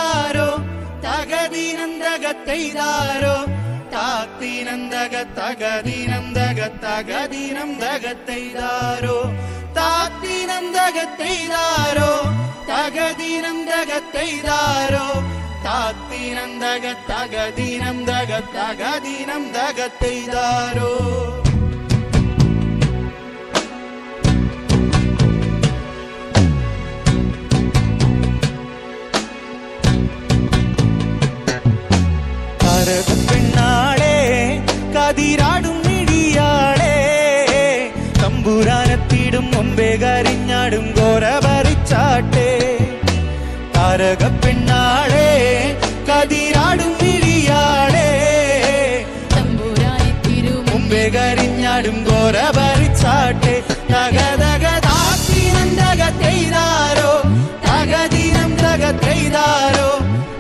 തെയ്താരോ തകദീനന്തകത്തെയ്താരോ താത്തീനന്തക തകദീനന്തക തകദീനന്തകത്തെയ്താരോ താത്തീനന്തകത്തെയ്താരോ തകദീനന്തകത്തെയ്താരോ താത്തീനന്തക തകദീനന്തക തകദീനന്തകത്തെയ്താരോ പെണ്ണാളെ കതിരാടും മിഴിയാളെ തമ്പുരാനെത്തിടും മുമ്പേ കരിഞ്ഞാടും ഘോര ഭരിച്ചാട്ടെ താരക പെണ്ണാളെ കതിരാടും മിഴിയാളെ തമ്പുരാനെത്തിടും മുമ്പേ കരിഞ്ഞാടും ഘോര ഭരിച്ചാട്ടെ തകതക താത്തീനന്തക തെയ്താരോ തകദീനം തക തെയ്താരോ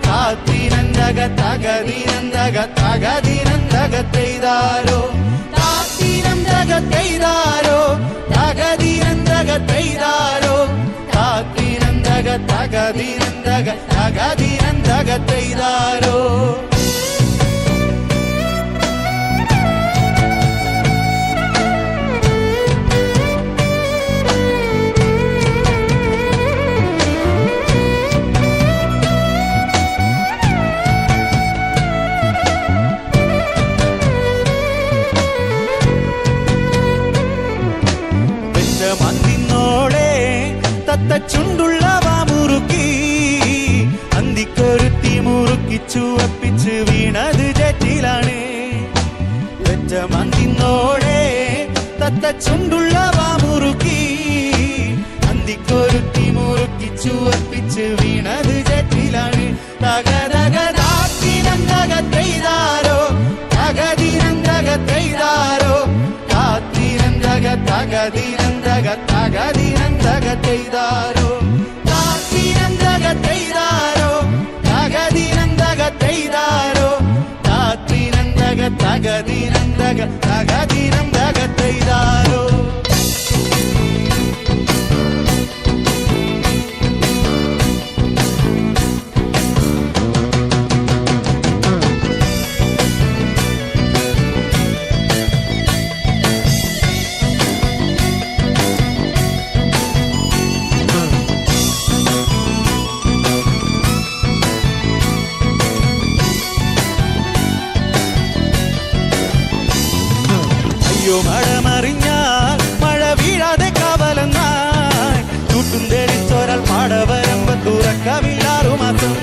താത്തീനന്തക തകദീനന്തക തകദീനന്തക തെയ്താരോ താത്തീനന്തക തെയ്താരോ തകദീനന്തക തെയ്താരോ താത്തീനന്തക തകദീനന്തക തകദീനന്തക തെയ്താരോ ചുണ്ടുള്ളവ മുറുക്കി അന്തിക്കൊരുത്തി മുറുക്കി ചുവപ്പിച്ച് വീണത് ജറ്റിലാണ് വെച്ച മന്തിന്നോടെ തത്ത ചുണ്ടുള്ളവ മുറുക്കി അന്തിക്കൊരുത്തി മുറുക്കി ചുവപ്പിച്ച് വീണത് ജറ്റിലാണ് തകതക താത്തീനന്തക തെയ്താരോ തകദീനന്തക തെയ്താരോ താത്തീനന്തക തകദീനന്തക തകദീനന്തക തെയ്താരോ താത്തീനന്തക തെയ്താരോ തകദീനന്തക തെയ്താരോ താത്തീനന്തക തകദീനന്തക തകദീനന്തക തെയ്താരോ മഴമറിഞ്ഞാൽ മഴ വീഴാതെ കാവലെന്നായി ചൂട്ടും തെളിച്ചോരാൽ പാടവരമ്പ തുറക്കമില്ലാറു മാസം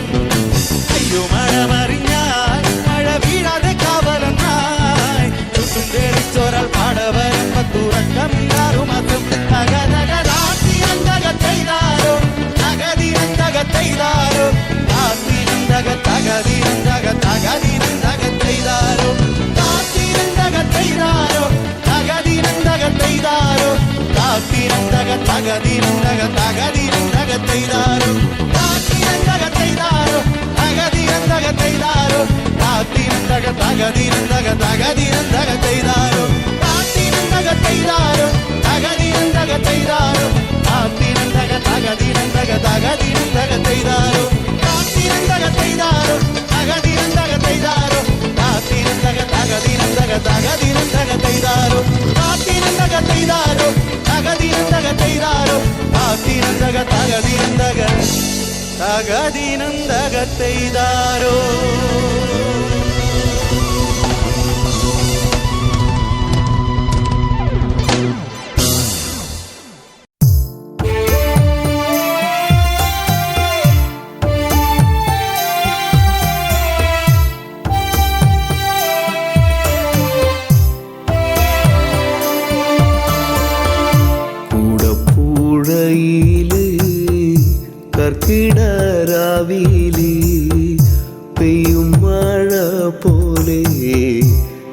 അയ്യോ മഴമറിഞ്ഞാൽ മഴ വീഴാതെ കാവലെന്നായി ചൂട്ടും തെളിച്ചോരാൽ പാടവരമ്പ തുറക്കമില്ലാറു മാസം തകതക താത്തീനന്തക തെയ്താരോ തകദീനന്തക തെയ്താരോ താത്തീനന്തക തകദീനന്തക തകദീനന്തക തെയ്താരോ താത്തീനന്തക തെയ്താരോ തകദീനന്തക തെയ്താരോ താത്തീനന്തക തകദീനന്തക തകദീനന്തക തെയ്താരോ താത്തീനന്തക തെയ്താരോ തകദീനന്തക തെയ്താരോ താത്തീനന്തക തകദീനന്തക തകദീനന്തക തെയ്താരോ താത്തീനന്തക തെയ്താരോ തകദീനന്തക തെയ്താരോ താത്തീനന്തക തകദീനന്തക തകദീനന്തക തെയ്താരോ താത്തീനന്തക തെയ്താരോ തകദീനന്തക തെയ്താരോ താത്തീനന്തക തകദീനന്തക തകദീനന്തക തെയ്താരോ താത്തീനന്തക തെയ്താരോ തകദീനന്തക തെയ്താരോ താത്തീനന്തക തകദീനന്തക തകദീനന്തക തെയ്താരോ കർക്കിടരാവിലി പെയ്യും മഴ പോലെ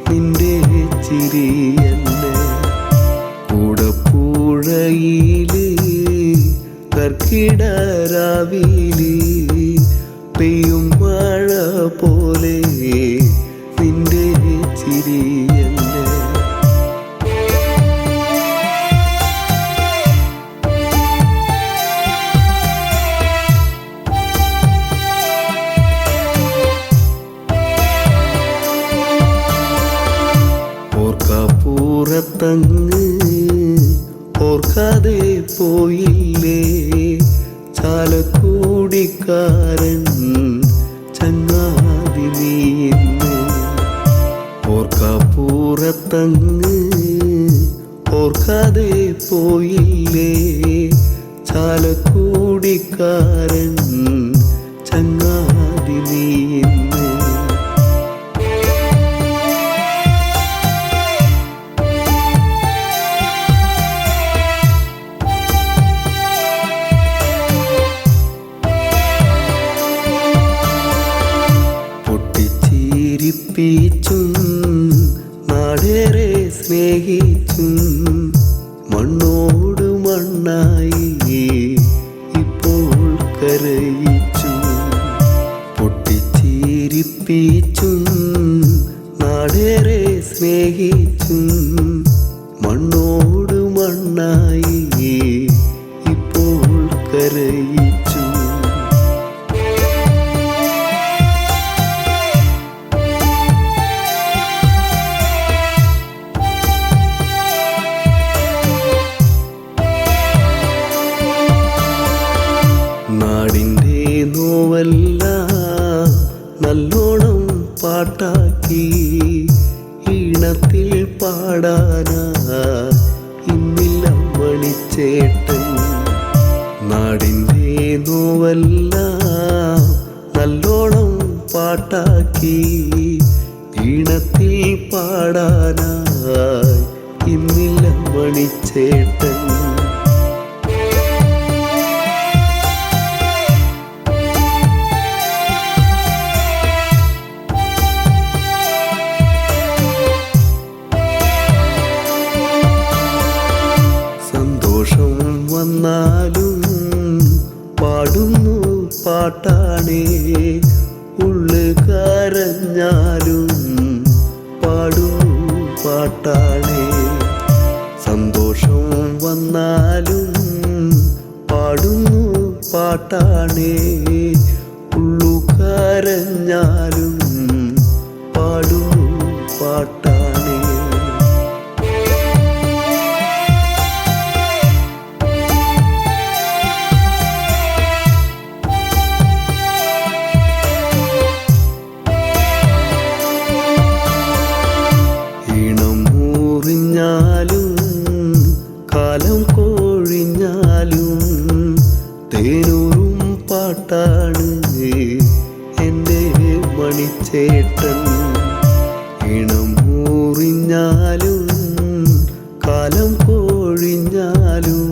നിന്റെ ചിരിയല്ലേ കൂടപ്പുഴയില് കർക്കിടരാവിലി പെയ്യും മഴ പോലെ നിന്റെ ചിരിയല്ലേ മതി നീ ഇന്ന്. പൊട്ടിച്ചിരിപ്പിച്ചും നാടേറെ സ്നേഹിച്ചും മണ്ണോട് മണ്ണായി ഇപ്പോൾ കരയിച്ചു. പൊട്ടിച്ചിരിപ്പിച്ചും നാടേറെ സ്നേഹിച്ചും മണ്ണോട് മണ്ണായി ഇപ്പോൾ കരയിച്ചു. നാടിൻ്റെ നോവെല്ലാം നല്ലോണം പാട്ടാക്കി ഈണത്തിൽ പാടാനാ ഇന്നില്ല മണിച്ചേട്ടൻ. നാടിൻ്റെ നോവെല്ലാം നല്ലോണം പാട്ടാക്കി ഈണത്തിൽ പാടാനായി ഇന്നില്ല മണിച്ചേട്ടൻ. സന്തോഷം വന്നാലും പാടുന്നു പാട്ടാണേ, ഉള്ളു കരഞ്ഞാലും പാടുന്നു പാട്ടാണേ. സന്തോഷം വന്നാലും പാടുന്നു പാട്ടാണേ, ഉള്ളു കരഞ്ഞാലും പാടുന്നു പാട്ടാണേ. കാലം കോഴിഞ്ഞാലും തേനൂറും പാട്ടാണ് എൻ്റെ മണിച്ചേട്ടൻ. ഇണം മൂറിഞ്ഞാലും കാലം കോഴിഞ്ഞാലും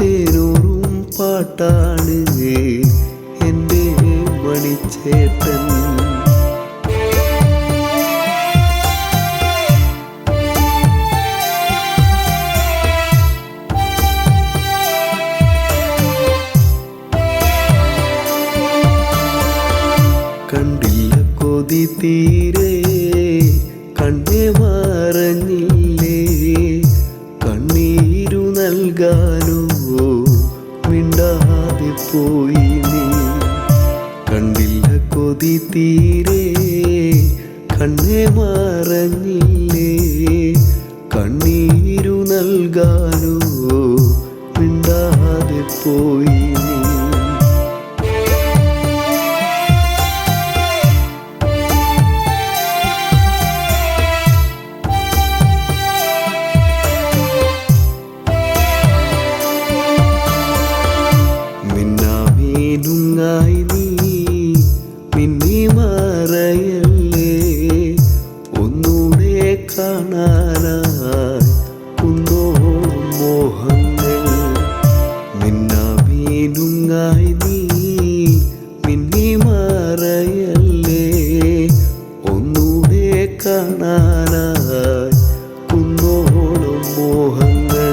തേനൂറും പാട്ടാണ് എൻ്റെ മണിച്ചേട്ടൻ. കണ്ടില്ല കൊതി തീരെ കണ്ണേ മറഞ്ഞില്ലേ, കണ്ണീരു നൽകാനോ മിണ്ടാതെ പോയി നീ. കണ്ടില്ല കൊതി തീരെ കണ്ണേ മറഞ്ഞില്ലേ, കണ്ണീരു നൽകാനോ മിണ്ടാതെ പോയി നീ. മിന്നാമീനുങ്ങായി നീ മിന്നി മറയല്ലേ, ഒന്നൂടെ കാണാനായി കുന്നോളം മോഹങ്ങൾ. മിന്നാമീനുങ്ങായി നീ മിന്നി മറയല്ലേ, ഒന്നൂടെ കാണാനായി കുന്നോളം മോഹങ്ങൾ.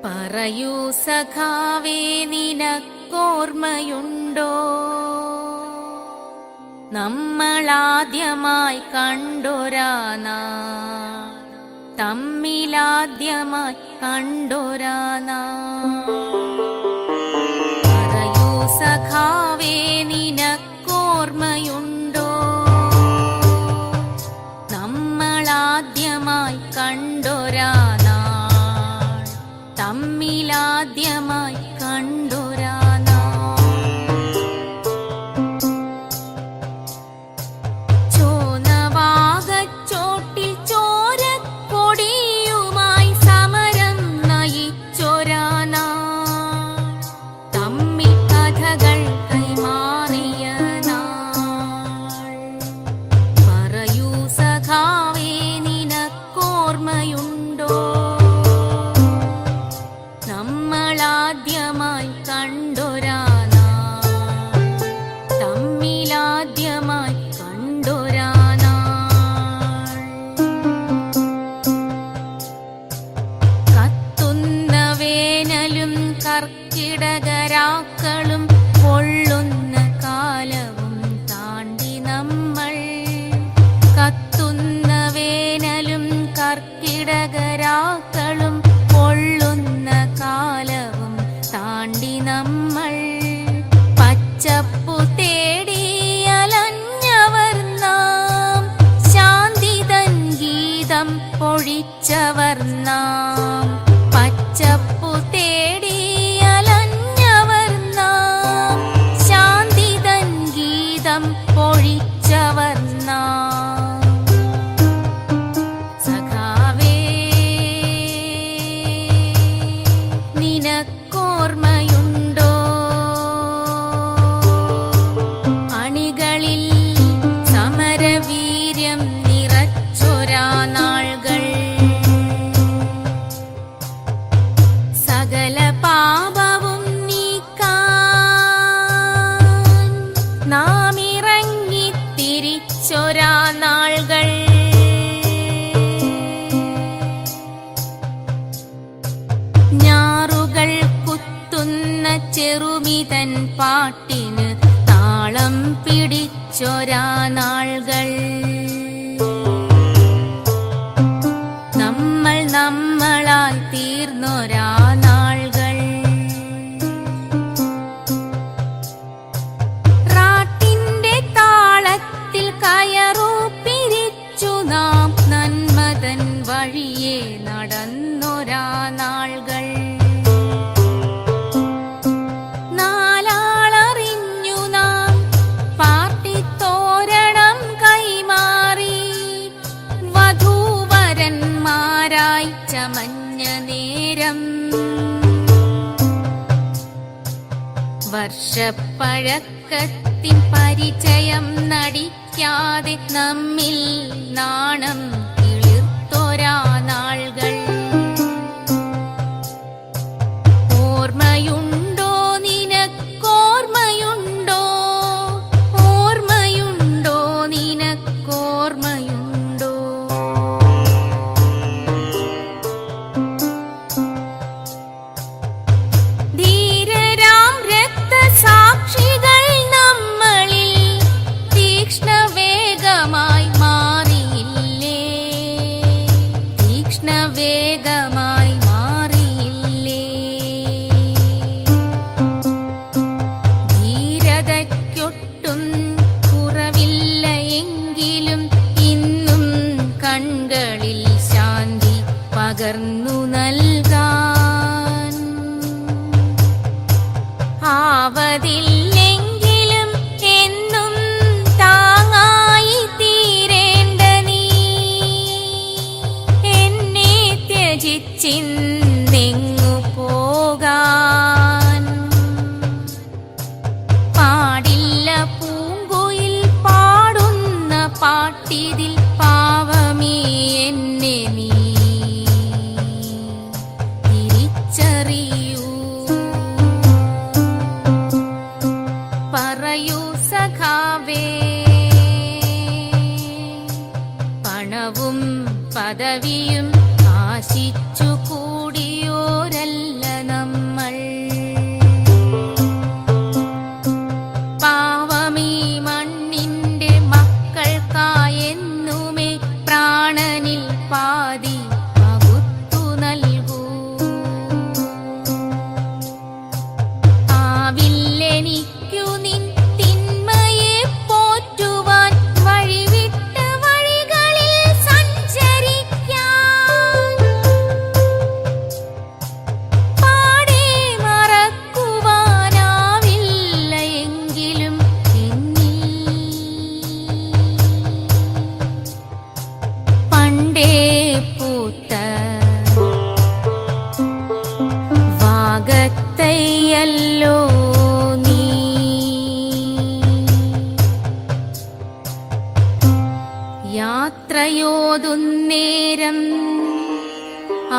പറയൂ സഖാവേ നിനക്കോർമ്മയുണ്ടോ, നമ്മളാദ്യമായി കണ്ടൊരാ നാൾ, തമ്മിലാദ്യമായി കണ്ടൊരാ നാൾ. പറയൂ സഖാവേ നിനക്കോർമ്മയുണ്ടോ, നമ്മളാദ്യമായി കണ്ടൊരാ നാൾ, തമ്മിലാദ്യമായി കണ്ടൊരാ നാൾ. ചോനവാകച്ചോ ജീവിതം പൊഴിച്ചവർ നാം, പച്ചപ്പു തേടിയലഞ്ഞവർ നാം, ശാന്തി തൻ ഗീതം പൊഴിച്ചവർ നാം. സഖാവേ, നിനക്കോർമ്മയുണ്ടോ അണികളിൽ സമരവീര്യം നിറച്ചൊരാ നാൾകൾ? സകല പാപവും നീക്കാൻ നാം ഇറങ്ങി തിരിച്ചൊരാ നാൾകൾ. ഞാറുകൾ കുത്തുന്ന ചെറുമിതൻ പാട്ടിന് താളം പിടിച്ചൊരാ നാൾകൾ. നമ്മൾ നമ്മളായി തീർന്നൊരാ നാൾകൾ. റാട്ടിന്റെ താളത്തിൽ കയറു പിരിച്ചു നാം നന്മതൻ വഴിയെ നടന്നൊരാ നാൾകൾ. നാലാളറിഞ്ഞു നാം പാർട്ടിത്തോരണം കൈമാറി, വധൂവരന്മാരായി ചമഞ്ഞ നേരം. വർഷപ്പഴക്കത്തിൻ പരിചയം നടിക്കാതെ നമ്മിൽ നാണം കിളിർത്തൊരാ നാൾകൾ. ഓർമ്മയുണ്ടോ നിനക്കോർമ്മയുണ്ടോ, ഓർമ്മയുണ്ടോ നിനക്കോർമ്മയുണ്ടോ? ധീരരാം രക്തസാക്ഷികൾ നമ്മളിൽ തീക്ഷ്ണവേഗമായി മാറിയില്ലേ, തീക്ഷ്ണവേഗമായി മാറിയില്ലേ? ധീരതയ്ക്കൊട്ടും കുറവില്ല എങ്കിലും ഇന്നും കൺകളിൽ ശാന്തി പകർന്നു നൽകാൻ ആവതില്ലെങ്കിലും എന്നും താങ്ങായി തീരേണ്ട നീ എന്നെ ത്യജിച്ചിന്നെങ്ങു പോകാൻ പാടില്ല. പൂങ്കുയിൽ പാടുന്ന പാട്ടിതിൽ പാവമേ എന്നെ നീ തിരിച്ചറിയൂ. പറയൂ സഖാവേ, പണവും പദവിയും ആശിച്ചു കൂടിയോരല്ല നമ്മൾ. പാവമീ മണ്ണിന്റെ മക്കൾക്കായെന്നുമേ പ്രാണനിൽ പാതി പകുത്തു നൽകൂ. ആവില്ലെനിക്കു നിൻ തിന്മയെ പോറ്റുവാൻ, വഴിവിട്ട വഴികളിൽ സഞ്ചരിക്കാൻ. പാടെ മറക്കുവാനാവില്ല എങ്കിലും എന്നിൽ പണ്ടേ പൂത്ത വാഗത്തയ്യല്ലോ നീ. യാത്രയോതുന്നേരം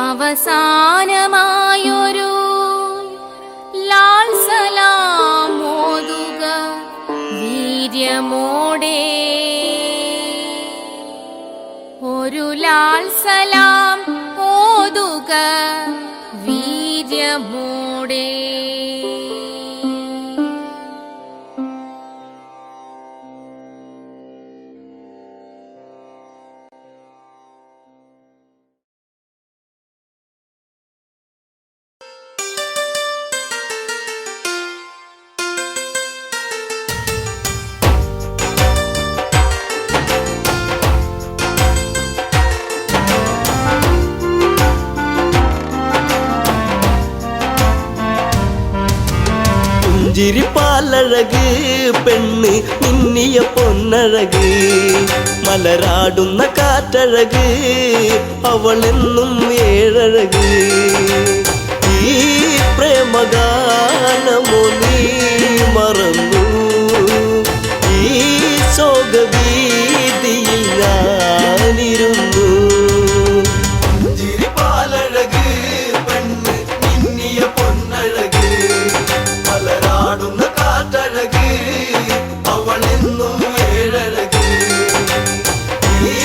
അവസാനമായൊരു ലാൽ സലാം ഓതുക വീര്യമോടെ, ഒരു ലാൽ സലാം ഓതുക വീര്യമോടെ. പുഞ്ചിരിപ്പാലഴക് പെണ്ണ് മിന്നിയ പൊന്നഴക് മലരാടുന്ന കാറ്റഴക് അവളെന്നും ഏഴഴക് ഈ പ്രേമഗാനമോ നീ മറന്നു ഈ ശോകവീതിയിൽ ഞാനിരുന്നു പുഞ്ചിരിപ്പാലഴക് പെണ്ണ് മിന്നിയ പൊന്നഴക് മലരാടുന്ന കാറ്റഴക് അവളെന്നും ഏഴഴക് ഈ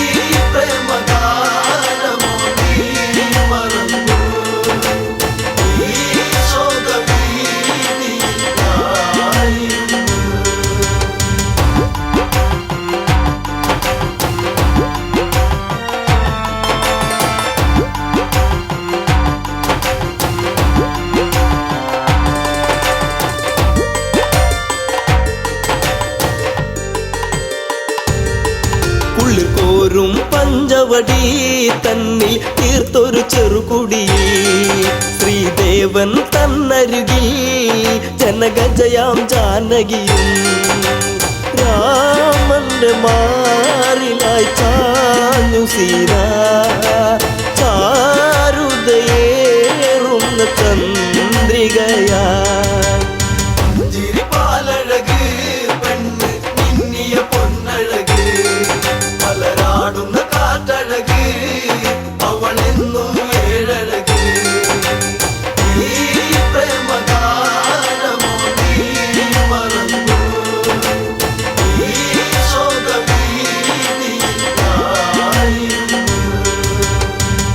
പ്രേമഗാനമോ നീ മറന്നു ഈ ശോകവീതിയിൽ ഞാനിരുന്നു കുളിർക്കോരും പഞ്ചവടി തന്നിൽ തീർത്തൊരു ചെറുകുടി ശ്രീദേവൻ തന്നരുകിൽ ജനഗജയാം ജാനകിയും രാമന്റെ മാറിലായി ചാഞ്ഞു സീത ചാരുതയേറുന്ന ചന്ദ്രികയാ പുഞ്ചിരിപ്പാലഴക് പെണ്ണ് മിന്നിയ പൊന്നഴക് മലരാടുന്ന കാറ്റഴക് അവളെന്നും ഏഴഴക് ഈ പ്രേമഗാനമോ നീ മറന്നു ഈ ശോകവീതിയിൽ ഞാനിരുന്നു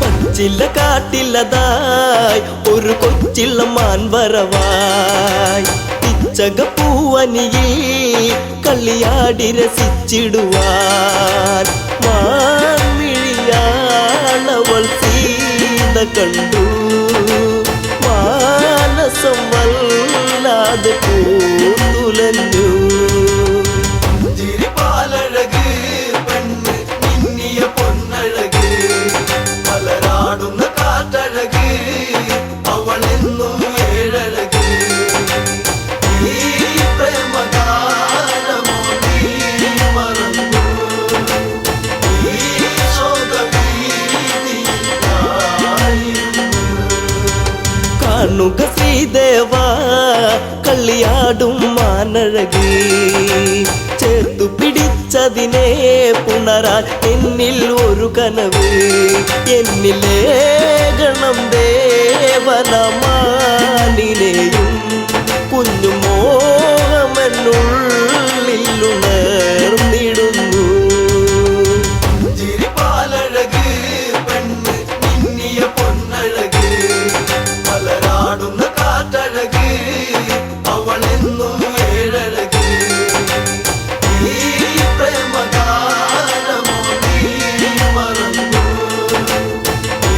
പച്ചില കാട്ടിലതായി ഒരു കൊച്ചിള്ള മാൻവരവായി പിച്ചകപ്പൂവനിയിൽ കളിയാടി രസിച്ചിടുവാൻ മാൻമിഴിയാളവൾ സീത കണ്ടു മാനസം വല്ലാതെ പൂത്തുലഞ്ഞു പുഞ്ചിരിപ്പാലഴക് പെണ്ണ് മിന്നിയ പൊന്നഴക് മലരാടുന്ന കാറ്റഴക് അവളെന്നും ഏഴഴക് ഈ പ്രേമഗാനമോ നീ മറന്നു ഈ ശോകവീതിയിൽ ഞാനിരുന്നു കാണുക ശ്രീദേവ കളിയാടും മാനഴക് ചേർത്തു പിടിച്ചതിനെ പുണരാൻ എന്നിൽ ഒരു കനവ് എന്നിലേ ഗണം ദേവനമാനിനെയും കുഞ്ഞു മോഹമെന്നുള്ളിൽ ഉണർന്നിടുന്നു പുഞ്ചിരിപ്പാലഴക് പെണ്ണ് മിന്നിയ പൊന്നഴക് മലരാടുന്ന കാറ്റഴക് അവളെന്നും ഏഴഴക് ഈ പ്രേമഗാനമോ നീ മറന്നു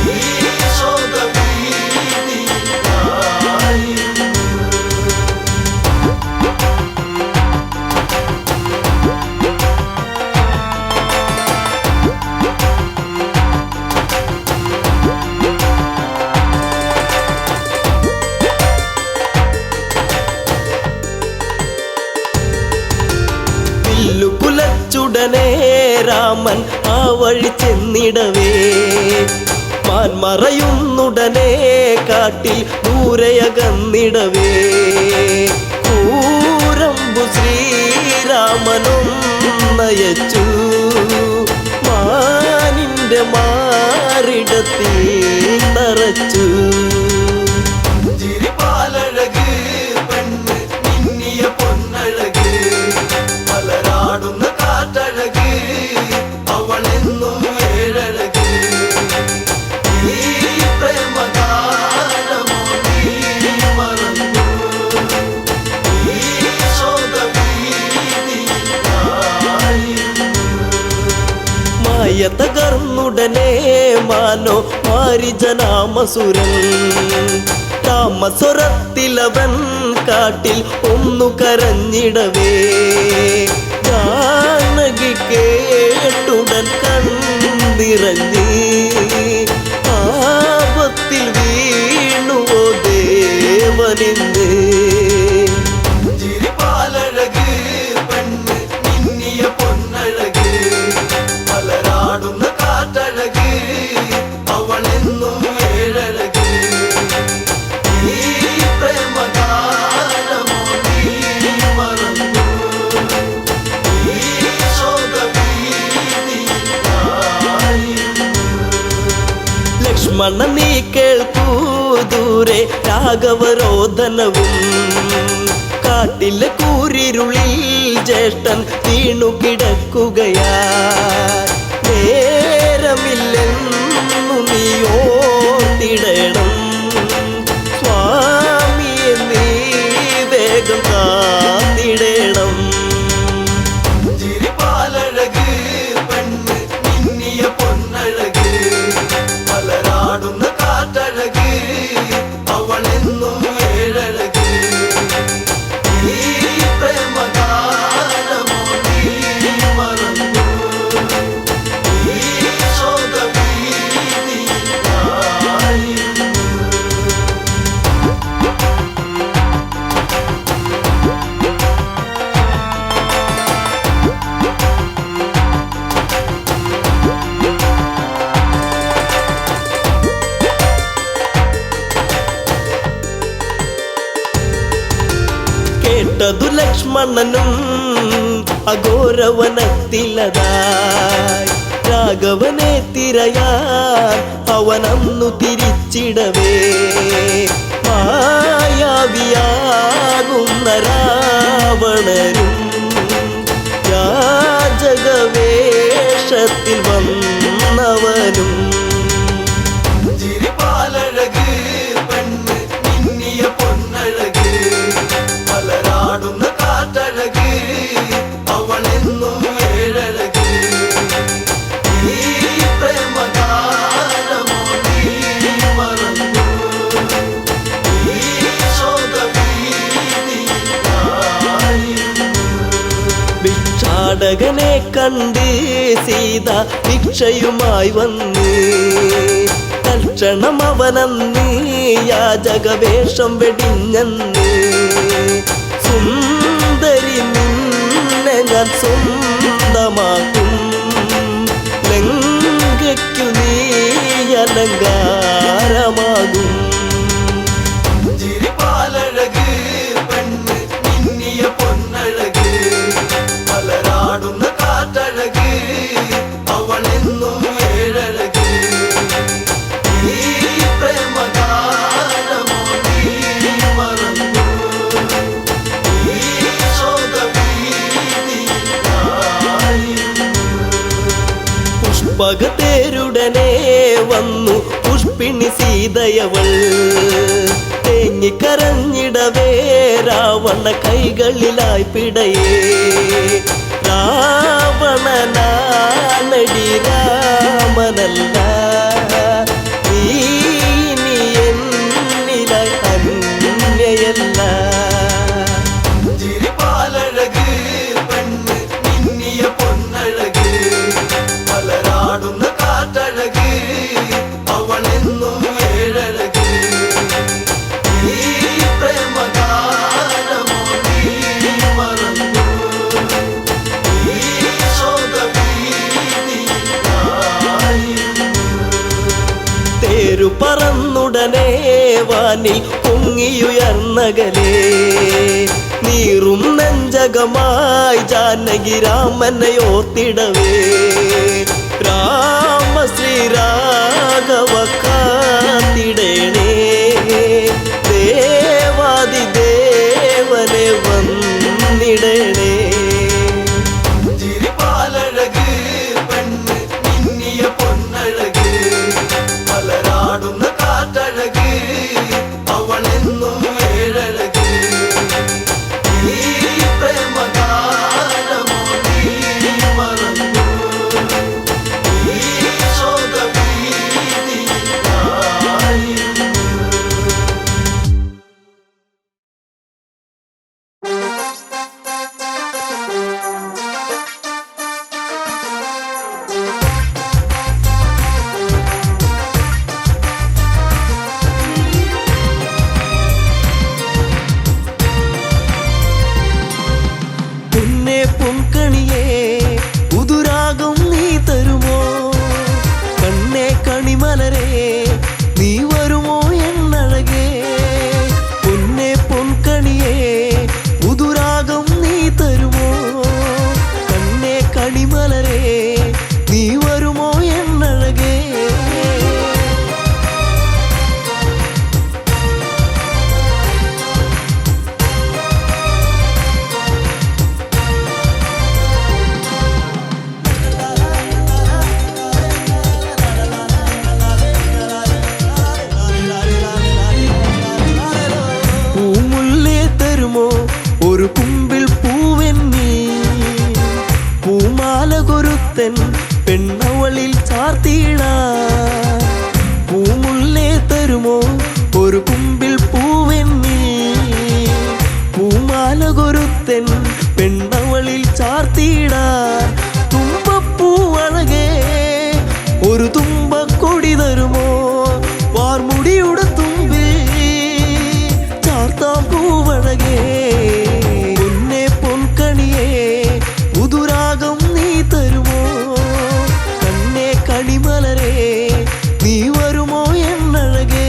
ഈ ശോകവീതിയിൽ ഞാനിരുന്നു കുലച്ചുടനെ രാമൻ ആ വഴി ചെന്നിടവേ മാൻമറയുന്നുടനെ കാട്ടിൽ ദൂരയകന്നിടവേ കൂരമ്പു ശ്രീരാമനും നയച്ചു മാനിന്റെ മാറിടത്തിൽ നിറച്ചു പുഞ്ചിരിപ്പാലഴക് പെണ്ണ് മിന്നിയ പൊന്നഴക് മലരാടുന്ന കാറ്റഴക് അവളെന്നും ഏഴഴക് ഈ പ്രേമഗാനമോ നീ മറന്നു ഈ ശോകവീതിയിൽ ഞാനിരുന്നു മായ തകർന്നുടനെ മാനോ മാരിജനാമസുരൻ താമസ്വരത്തിലവൻ കാട്ടിൽ ഒന്നു കരഞ്ഞിടവേ ജാനകി കേട്ടുടൻ കണ്ണിറങ്ങി ആപത്തിൽ വീണുവോ ദേവനിന്ന് ലക്ഷ്മണ നീ കേൾക്കൂ ദൂരെ രാഘവരോധനവും കാട്ടിലെ കൂരിരുളിൽ ജ്യേഷ്ഠൻ വീണു കിടക്കുകയാ നേരമില്ലെന്നു നീ ഓർത്തിടണം സ്വാമിയെ നീ വേഗം കാത്തിടണം ചിരിപ്പാലഴക് പെണ്ണ് മിന്നിയ പൊന്നഴക് പലരാടുന്ന കാറ്റഴക് അവളെന്നും ഏഴഴക് ഈ പ്രേമഗാനമോ നീ മറന്നു ഈ ശോകവീതിയായിരുന്നു. കേട്ടതു ലക്ഷ്മണനും അഘോരവനത്തിലതായി രാഘവനെ തിരയാൻ അവനന്നു തിരിച്ചിടവേ മായാവിയാകുന്ന രാവണനും യാചകവേഷത്തിൽ വന്നവനും ചിരിപ്പാലഴക് പെണ്ണ് മിന്നിയ പൊന്നഴക് പലരാടുന്ന കാറ്റഴക് അവളെന്നും ഏഴഴക് ഈ പ്രേമഗാനമോ നീ മറന്നു ഈ ശോകവീതിയായിരുന്നു. ഭിക്ഷാടകനെ കണ്ട് സീത ഭിക്ഷയുമായി വന്ന് തൽക്ഷണം അവനന്ന് യാചകവേഷം വെടിഞ്ഞന്ന് സുന്ദരി നിന്നെ ഞാൻ സ്വന്തമാക്കും ലങ്കയ്ക്കു നീ അലങ്കാരമാകും ചിരിപ്പാലഴക് പെണ്ണ് മിന്നിയ പൊന്നഴക് പലരാടുന്ന കാറ്റഴക് അവളെന്നും ഏഴഴക് ഈ പ്രേമഗാനമോ നീ മറന്നു ഈ ശോകവീതിയായിരുന്നു. പുഷ്പകത്തേരുടനെ വന്നു പുഷ്പിണി സീതയവൾ തേങ്ങിക്കരഞ്ഞിടവേ രാവണ കൈകളിലായി പിടയേ രാവണനാണടി രാമനല്ല നീ ഇനി എന്നിലായി അന്യയല്ല ചിരിപ്പാലഴക് പെണ്ണ് മിന്നിയ പൊന്നഴക് പലരാടുന്ന കാറ്റഴക് അവളെന്നും ഏഴഴക് ഈ പ്രേമഗാനമോ നീ മറന്നു ഈ ശോകവീതിയായിരുന്നു. തേരു പറന്നുടനെ വാനിൽ പൊങ്ങിയുയർന്നകലേ നീറും നെഞ്ചകമായി ജാനകി രാമനെ ഓർത്തിടവേ രാമ ശ്രീരാഘവ കാത്തിടേണേ ദേവാദിദേവനെ വന്നിടണേ ചിരിപ്പാലഴക് പെണ്ണ് മിന്നിയ പൊന്നഴക് പലരാടുന്ന കാറ്റഴക് അവളെന്നും ഏഴഴക് ഈ പ്രേമഗാനമോ നീ മറന്നു ഒരു തുമ്പക്കൊടി തരുമോ വാർമുടിയുടെ തുമ്പിൽ ചാർത്താം പൂവഴകേ പൊന്നെ പൊൻകണിയേ പുതുരാഗം നീ തരുമോ കണ്ണേ കണിമലരേ നീ വരുമോ എന്നഴകേ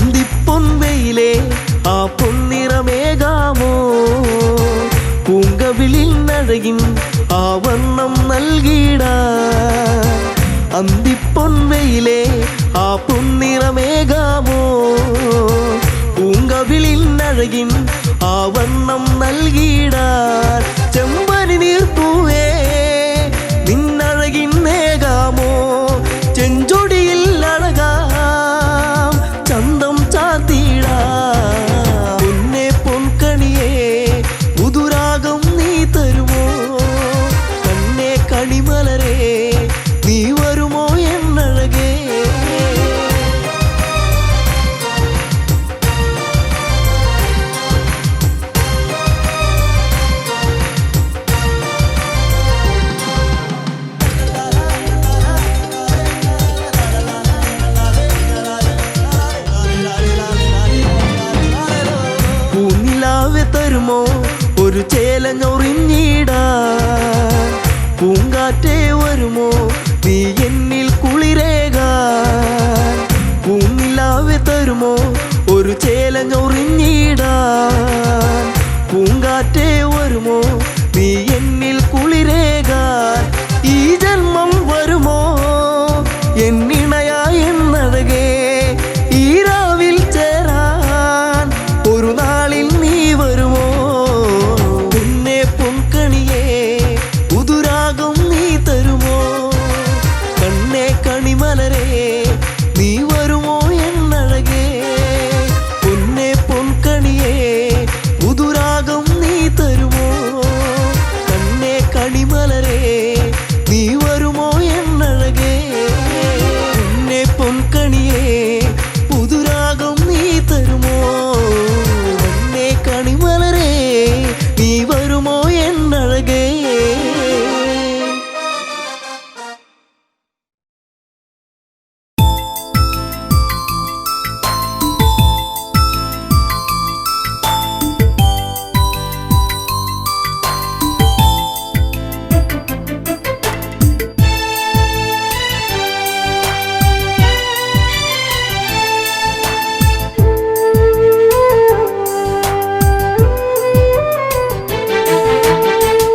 അന്തിപ്പൊൻവെയിലേ ആ പൊന്നിറമേകാമോ പൂങ്കവിളിൽ നഴകിൻ ആ വർണ്ണം നൽകിടാ അന്തിപ്പൊൻവെയിലേ ആ പൊന്നിറമേകാമോ പൂങ്കവിളിൽ നഴകിൻ ആ വർണ്ണം നൽകിടാൻ ചെമ്പനി നീർപ്പൂവേ നിന്നഴകിൻ നേകാമോ ചെഞ്ചൊടിയിൽ അഴകാം ചന്തം ചാത്തിടാ പൊന്നെ പൊൻകണിയേ പുതുരാഗം നീ തരുമോ കണ്ണേ കണിമലരേ നീ വരുമോ എന്നഴകേ പൂനിലാവെ തരുമോ ഒരു ചേലഞ്ഞൊറിഞ്ഞിടാ പൂങ്കാറ്റേ വരുമോ നീ എന്നിൽ കുളിരേകാൻ പൂനിലാവെ തരുമോ ഒരു ചേലഞ്ഞൊറിഞ്ഞിടാ പൂങ്കാറ്റേ വരുമോ നീ എന്നിൽ കുളിരേകാൻ ഈ ജന്മം വരുമോ എന്നിണയാ എന്നഴകേ ഈ രാവിൽ ചേരാൻ ഒരു നാളിൽ നീ വരുമോ പൊന്നെ പൊൻകണിയേ പുതുരാഗം നീ തരുമോ കണ്ണേ കണിമലരേ നീ വരുമോ എന്നഴകേ പൊന്നെ പൊൻകണിയേ പുതുരാഗം നീ തരുമോ കണ്ണേ കണിമലരേ നീ വരുമോ എന്നഴകേ പൊന്നെ പൊൻകണിയേ പുതുരാഗം നീ തരുമോ കണ്ണേ കണിമലരേ നീ വരുമോ എന്നഴകേ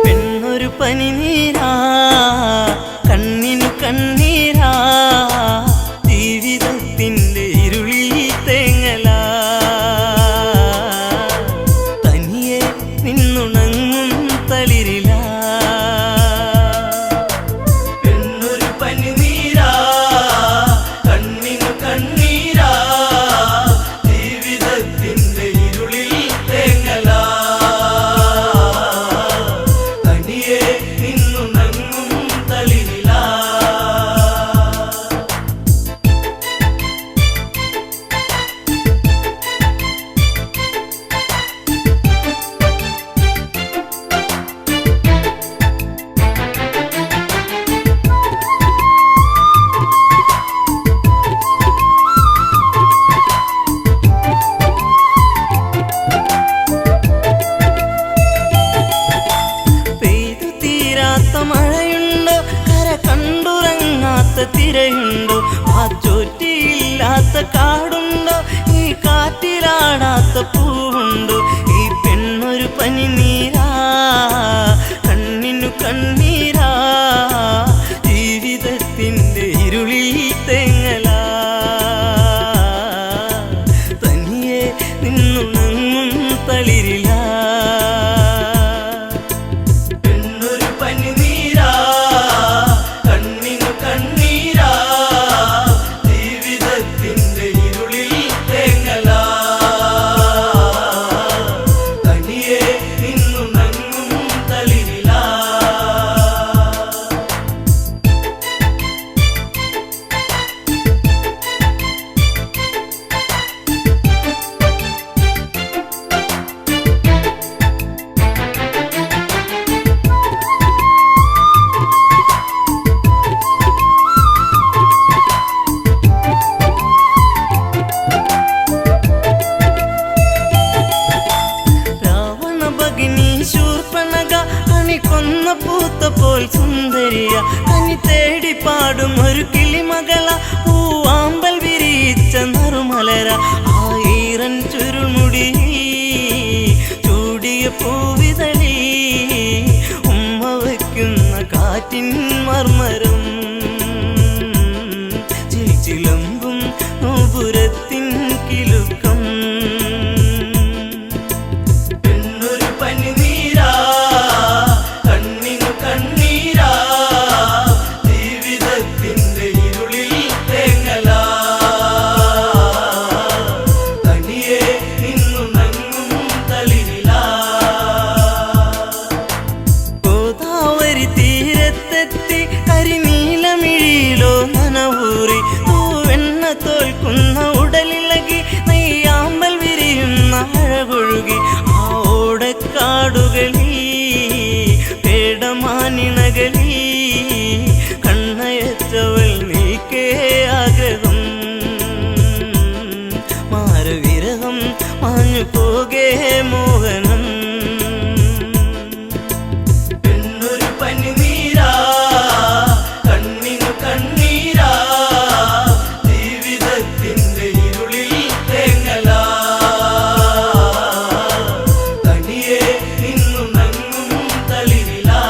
പെണ്ണൊരു പനിനീരാ കണ്ണിനു കണ്ണീരാ ജീവിതത്തിൻ്റെ ഇരുളിൽ തേങ്ങലാ തനിയെ നിന്നുണങ്ങും തളിരിലാ പെണ്ണൊരു പനിനീരാ കണ്ണിനു കണ്ണീരാ ജീവിതത്തിന്റെ ഇരുളിൽ തേങ്ങലാ തനിയെ നിന്നുണങ്ങും തളിരിലാ പെയ്തു തീരാത്ത മഴയുണ്ടോ കര കണ്ടുറങ്ങാത്ത തിരയുണ്ടോ ആ ചോറ്റിയില്ലാത്ത കാടുണ്ടോ ഈ കാറ്റിലാടാത്ത പൂവുണ്ടോ ഈ പെണ്ണൊരു പനിനീരാ കണ്ണിനു കണ്ണീരാ ജീവിതത്തിൻ്റെ ഇരുളിൽ തേങ്ങലാ തനിയെ നിന്നുണങ്ങും തളിരിലാ പെണ്ണൊരു പനിനീരാ കണ്ണിനു കണ്ണീരാ ജീവിതത്തിന്റെ ഇരുളിൽ തേങ്ങലാ തനിയെ നിന്നു പൂത്തപ്പോൾ സുന്ദരിയ കനി തേടി പാടും ഒരു കിളിമകള പൂവാമ്പൽ വിരിച്ച നറുമലര ആയിരൻ ചുരുൾമുടി ചൂടിയ പൂവിതളി ഉമ്മ വയ്ക്കുന്ന കാറ്റിൻ മർമരം ചിലമ്പും നോപുരത്തിൻ കിലുക്കം പെണ്ണൊരു പനിനീരാ കണ്ണിനു കണ്ണീരാ ജീവിതത്തിന്റെ ഇരുളിൽ തേങ്ങലാ തനിയെ നിന്നു നങ്ങും തളിരിലാ ഗോദാവരി തീരത്തെത്തി കരിനീലമിഴിയിലോ നനവൂറി തൂവെണ്ണ തോൽക്കുന്ന ഉടലിളകി നെയ്യാമ്പൽ വിരിയുന്ന അഴകൊഴുകി ആ ഓടക്കാടുകളിൽ പേടമാനിണകളിൽ കണ്ണയച്ചവൾ നീക്കേ ആഗ്രഹം മാരവിരഹം മാഞ്ഞു പോകേ മോഹനം പെണ്ണൊരു പനിനീരാ കണ്ണിനു കണ്ണീരാ ജീവിതത്തിന്റെ ഇരുളിൽ തേങ്ങലാ തനിയെ നിന്നു നങ്ങും തളിരിലാ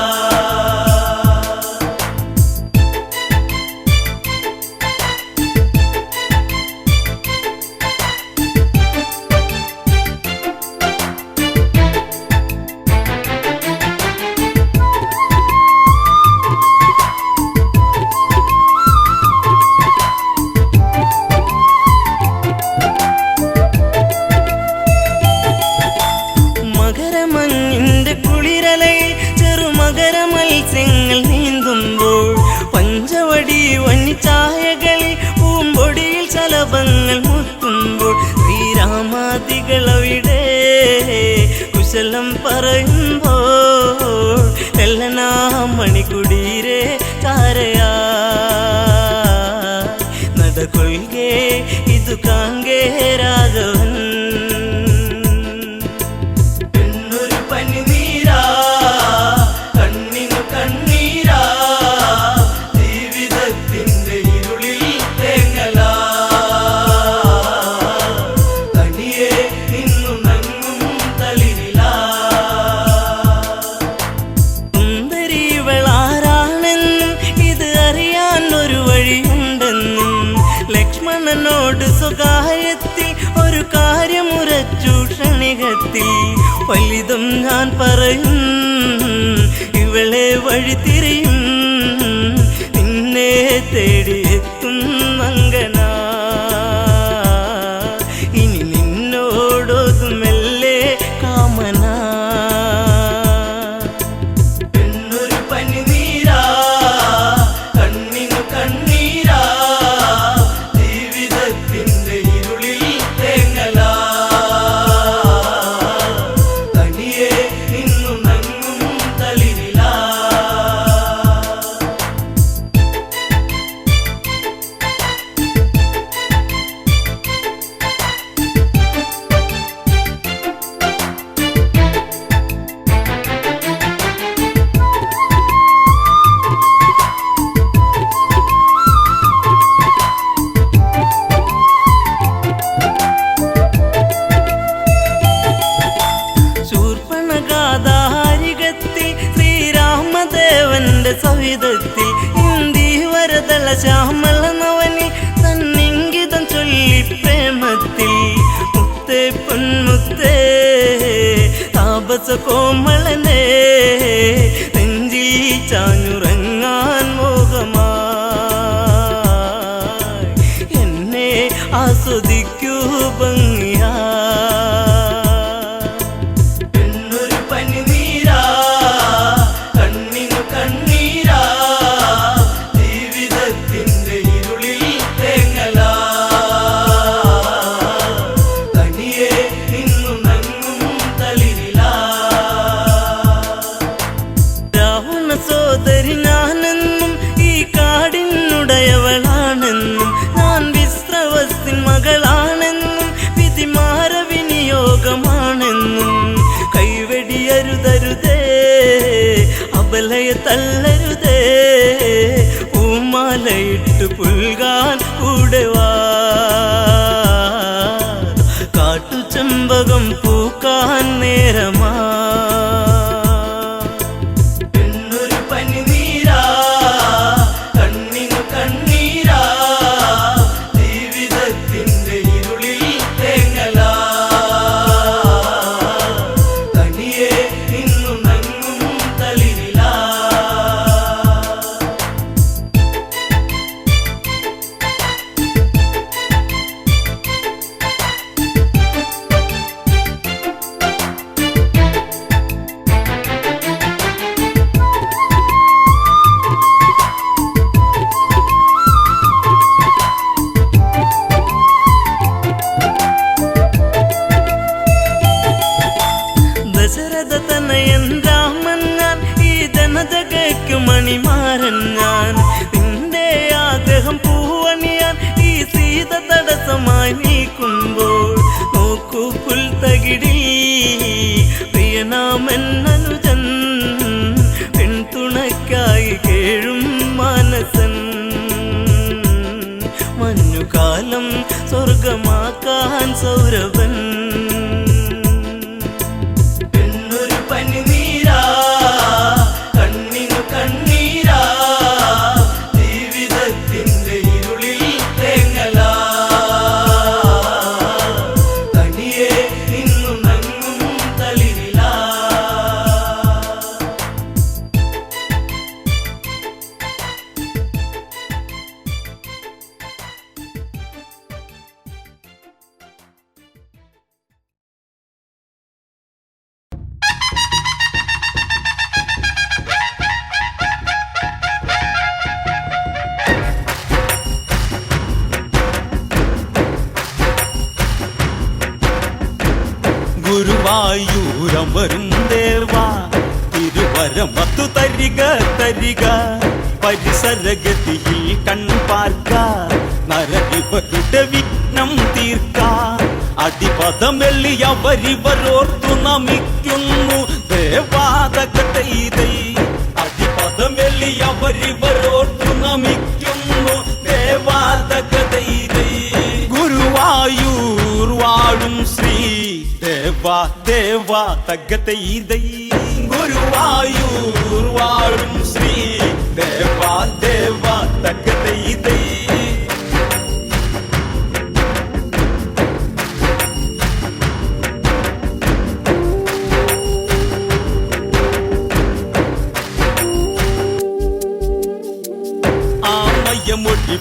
മകരമഞ്ഞിന്റെ കുളിരലയിൽ ചെറുമകര മത്സ്യങ്ങൾ നീന്തുമ്പോൾ പഞ്ചവടി വന്നിച്ചായകളിൽ പൂമ്പൊടിയിൽ ശലഭങ്ങൾ മുത്തുമ്പോൾ ശ്രീരാമാദികളവിടെ കുശലം പറയുമ്പോൾ എല്ലനാ മണിക്കുടീരെ ചാരയാ നടകൊള്ളുകേ ഇതു കാങ്കേ രാഘവൻ പെണ്ണൊരു പനിനീരാ കണ്ണിനു കണ്ണീരാ ജീവിതത്തിന്റെ ഇരുളിൽ തേങ്ങലാ തനിയെ നിന്നു നങ്ങും തളിരിലാ സുന്ദരിവളാരാണെന്നും ഇത് അറിയാൻ ഒരു വഴിയുണ്ടെന്നും ലക്ഷ്മണനോട് സ്വകാര്യത്തിൽ ഒരു കാര്യമുറച്ചു ക്ഷണികത്തിൽ വലുതും ഞാൻ പറയും ഇവളെ വഴി തിരിയും നിന്നെ തേടിയെത്തും മങ്കന ഇനി നിന്നോടൊതുമെല്ലെ കാമന പെണ്ണൊരു പനിനീരാ കണ്ണിനു കണ്ണീരാ ജീവിതത്തിന്റെ ഇരുളിൽ തേങ്ങലാ തനിയെ നിന്നു നങ്ങും തളിരിലാ ശൂർപ്പണഗാധാരികത്തിൽ ശ്രീരാമദേവന്റെ സവിധത്തിൽ ഇന്ദീവരതള ശ്യാമള നവനി തന്നിങ്കിതം ചൊല്ലി പ്രേമത്തിൽ മുത്തേ പൊന്മുത്തേ താപസ കോമളനെ നെഞ്ചിൽ ചാഞ്ഞുറങ്ങാൻ മോഹമായി എന്നെ ആസ്വദിക്കൂ ഭംഗിയാ പെണ്ണൊരു പനിനീരാ കണ്ണിനു കണ്ണീരാ ജീവിതത്തിന്റെ ഇരുളിൽ തേങ്ങലാ തനിയെ നിന്നു നങ്ങും തളിരിലാ രാവണ സോദരി ഞാനെന്നും ഈ കാടിനുടയവളാണെന്നും ഞാൻ വിശ്രവസിൻ മകളാണെന്നും വിധിമാര വിനിയോഗമാണെന്നും കൈവെടിയരുതരുതേ പൂവലയെ തള്ളരുതേ പൂമാലയിട്ട് പുൽകാൻ കൂടെ വാ കാട്ടുചെമ്പകം പൂക്കാൻ നേരമാ എന്നൊരു പനിനീരാ കണ്ണിനു കണ്ണീരാ ജീവിതത്തിന്റെ ഇരുളിൽ തേങ്ങലാ തനിയെ നിന്നു നങ്ങും തളിരിലാ ദശരഥ തനയൻ രാമൻ ഞാൻ ഈ ജനജഗയ്ക്കു മണിമാരൻ ഞാൻ നിന്റെ ആഗ്രഹം പൂവണിയാൻ ഈ സീത തടസ്സമായി നീക്കുമ്പോൾ നോക്കൂ പുൽത്തകിടി പ്രിയനാമെന്നനുജൻ പിന്തുണയ്ക്കായി കേഴും മാനസൻ മഞ്ഞുകാലം സ്വർഗമാക്കാൻ സൗരഭൻ എന്നൊരു പനിനീരാ കണ്ണിനു കണ്ണീരാ ജീവിതത്തിന്റെ ഇരുളിൽ തേങ്ങലാ തനിയെ നിന്നു നങ്ങും തളിരിലാ ഗുരുവായൂരമരും ദേവാ തിരുവരമത്തു തരിക തരിക പരിസരഗതിയിൽ കൺപാർക്ക നരകിവരുടെ വിഘ്നം തീർക്ക അടിപദമെള്ളിയവരിവരോർത്തു നമിക്കുന്നു ദേവാതകതൈതൈ അടിപദമെള്ളിയവരിവരോർത്തു നമിക്കുന്നു ദേവാതകതൈതൈ ഗുരുവായൂർ വാഴും ശ്രീ ദേവാ ദേവാ തകതൈതൈ ഗുരുവായൂർ വാഴും ശ്രീ ദേവാ ദേവാ തകതൈതൈ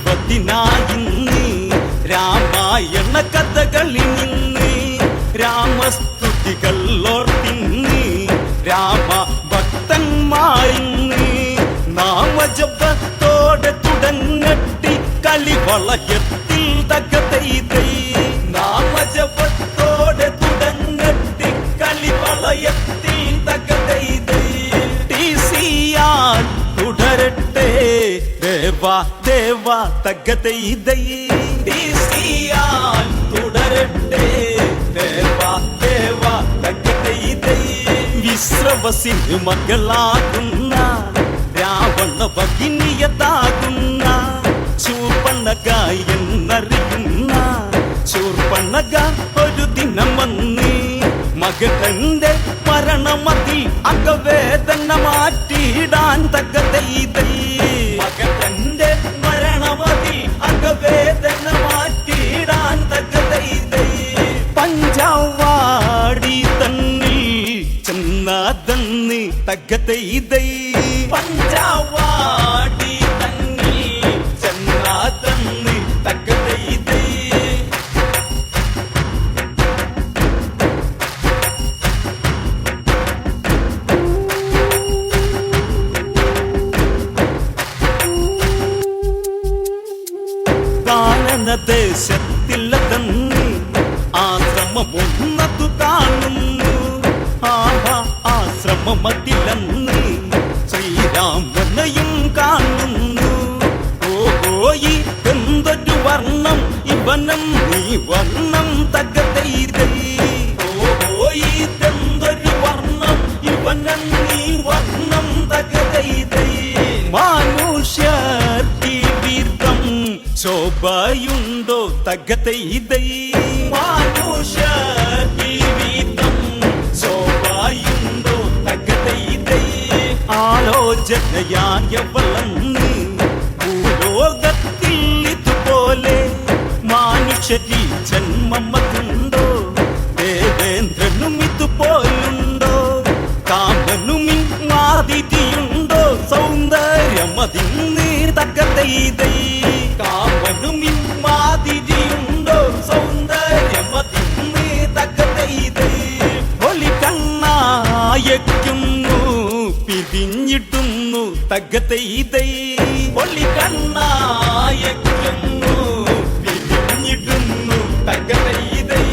ആമയമൊഴിപത്തിനായിന്ന് രാമായണ കഥകളിൽ നിന്ന് രാമസ്തുതികൾ ഓർത്തിന്ന് രാമ ഭക്തന്മാരിന്ന് നാമജപത്തോടെ തുടങ്ങട്ടി കളിവളയത്തിൽ തകതൈതൈ നാമജപത്തോടെ തുടങ്ങട്ടി കളിവളയത്തിൽ തകതൈതൈ ടിസിയാൽ തുടരട്ടെ ദേവാ ദേവാ തകതൈതൈ ടിസിയാൽ തുടരട്ടെ ദേവാ ദേവാ തകതൈതൈ വിശ്രവസിന് മകളാകുന്ന രാവണ ഭഗിനിയതാകുന്ന ശൂർപ്പണക എന്നറിയുന്ന ശൂർപ്പണക ഒരു ദിനം വന്ന് മകന്റെ മരണമതിൽ അകവേദന മാറ്റിയിടാൻ തകതൈതൈ മകന്റെ മരണമതിൽ അകവേദന മാറ്റിയിടാൻ തകതൈതൈ പഞ്ചാവാടി തന്നിൽ ചെന്നാതന്ന് തകതൈതൈ പഞ്ചാവാടി തന്നിൽ ചെന്നാതന്ന് തകതൈതൈ ദേശത്തിലതന്ന് ആശ്രമമൊന്നതു കാണുന്നു ആഹാ ആശ്രമമതിലന്ന് ശ്രീരാമനെയും കാണുന്നു ഓഹോ ഈ എന്തൊരു വർണ്ണം ഇവനം നീ വർണ്ണം തകതൈതൈ ഓഹോ ഈ എന്തൊരു വർണ്ണം ഇവനം നീ വർണ്ണം തകതൈ ശോഭയുണ്ടോ തകത്തെ ഇതൈ മനുഷ്യ ജീവിതം ശോഭയുണ്ടോ തകത്തെ ഇതൈ ആലോചനയായ വളർന്ന് ഭൂലോകത്തിൽ ഇതുപോലെ മനുഷ്യരി ജന്മമതുണ്ടോ ദേവേന്ദ്രനും ഇതുപോലുണ്ടോ കാമനും മാതിരിയുണ്ടോ സൗന്ദര്യമതിന്ന് തകത്തെ ഇതൈ കാമനും മാതിരിയുണ്ടോ സൗന്ദര്യമതിന്ന് തകത്തെ ഇതൈ ഒളി കണ്ണായക്കുന്നു പിരിഞ്ഞിട്ടുന്നു തകത്തെ ഇതൈ ഒളി കണ്ണായക്കുന്നു പിരിഞ്ഞിട്ടുന്നു തകത്തെ ഇതൈ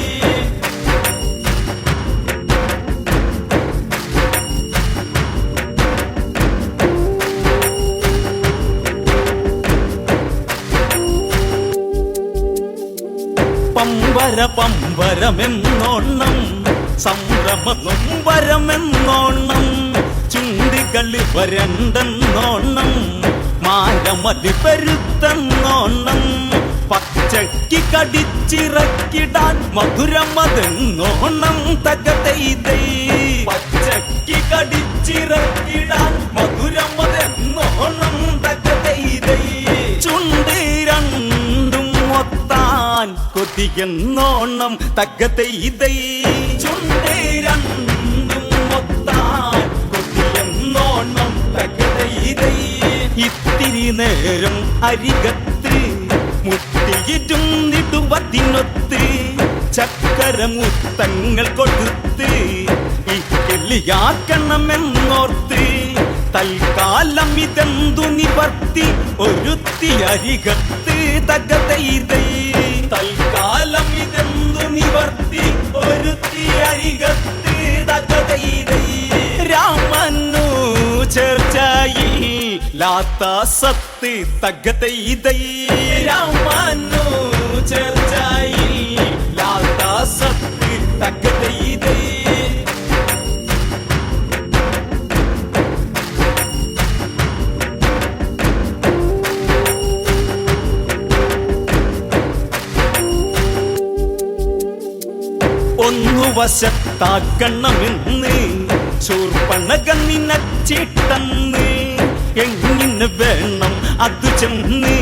പമ്പര പമ്പരമെന്നോണം സംഭ്രമനൊമ്പരമെന്നോണം ചുണ്ടികളി വരണ്ടെന്നോണം മാരമതി പെരുത്തെന്നോണം പച്ചയ്ക്ക് കടിച്ചിറക്കിടാൻ മധുരമതെന്നോണം തകത്തെ ഇതൈ പച്ചയ്ക്ക് കടിച്ചിറക്കിടാൻ മധുരമതെന്നോണം തകത്തെ ഇതൈ ചുണ്ടി രണ്ടും ഒത്താൻ കൊതിയെന്നോണം തകത്തെ ഇതൈ ചുണ്ടി രണ്ടും ഒത്താൻ കൊതിയെന്നോണം തകത്തെ ഇതൈ ഇത്തിരി നേരം അരികത്ത് മുട്ടിയിരുന്നിടുവതിനൊത്ത് ചക്കരമുത്തങ്ങൾ കൊടുത്ത് ഈ കിളിയാക്കണമെന്നോർത്ത് തൽക്കാലം ഇതെന്തു നിവർത്തി ഒരുത്തി അരികത്ത് തകത്തെ ഇതൈ തൽക്കാലം ഇതെന്തു നിവർത്തി ഒരുത്തി അരികത്ത് തകത്തെ ഇതൈ രാമനു ചർച്ചയിൽ ലാത്ത സത്ത് തകത്തെ ഇതൈ രാമനു ചർച്ചയിൽ ലാത്ത സത്ത് തകത്തെ ഇതൈ ഒന്നു വശത്താക്കണമെന്ന് ശൂർപ്പണക നിനച്ചിട്ടെന്ന് എങ്ങനെ വേണം അത് ചെന്ന്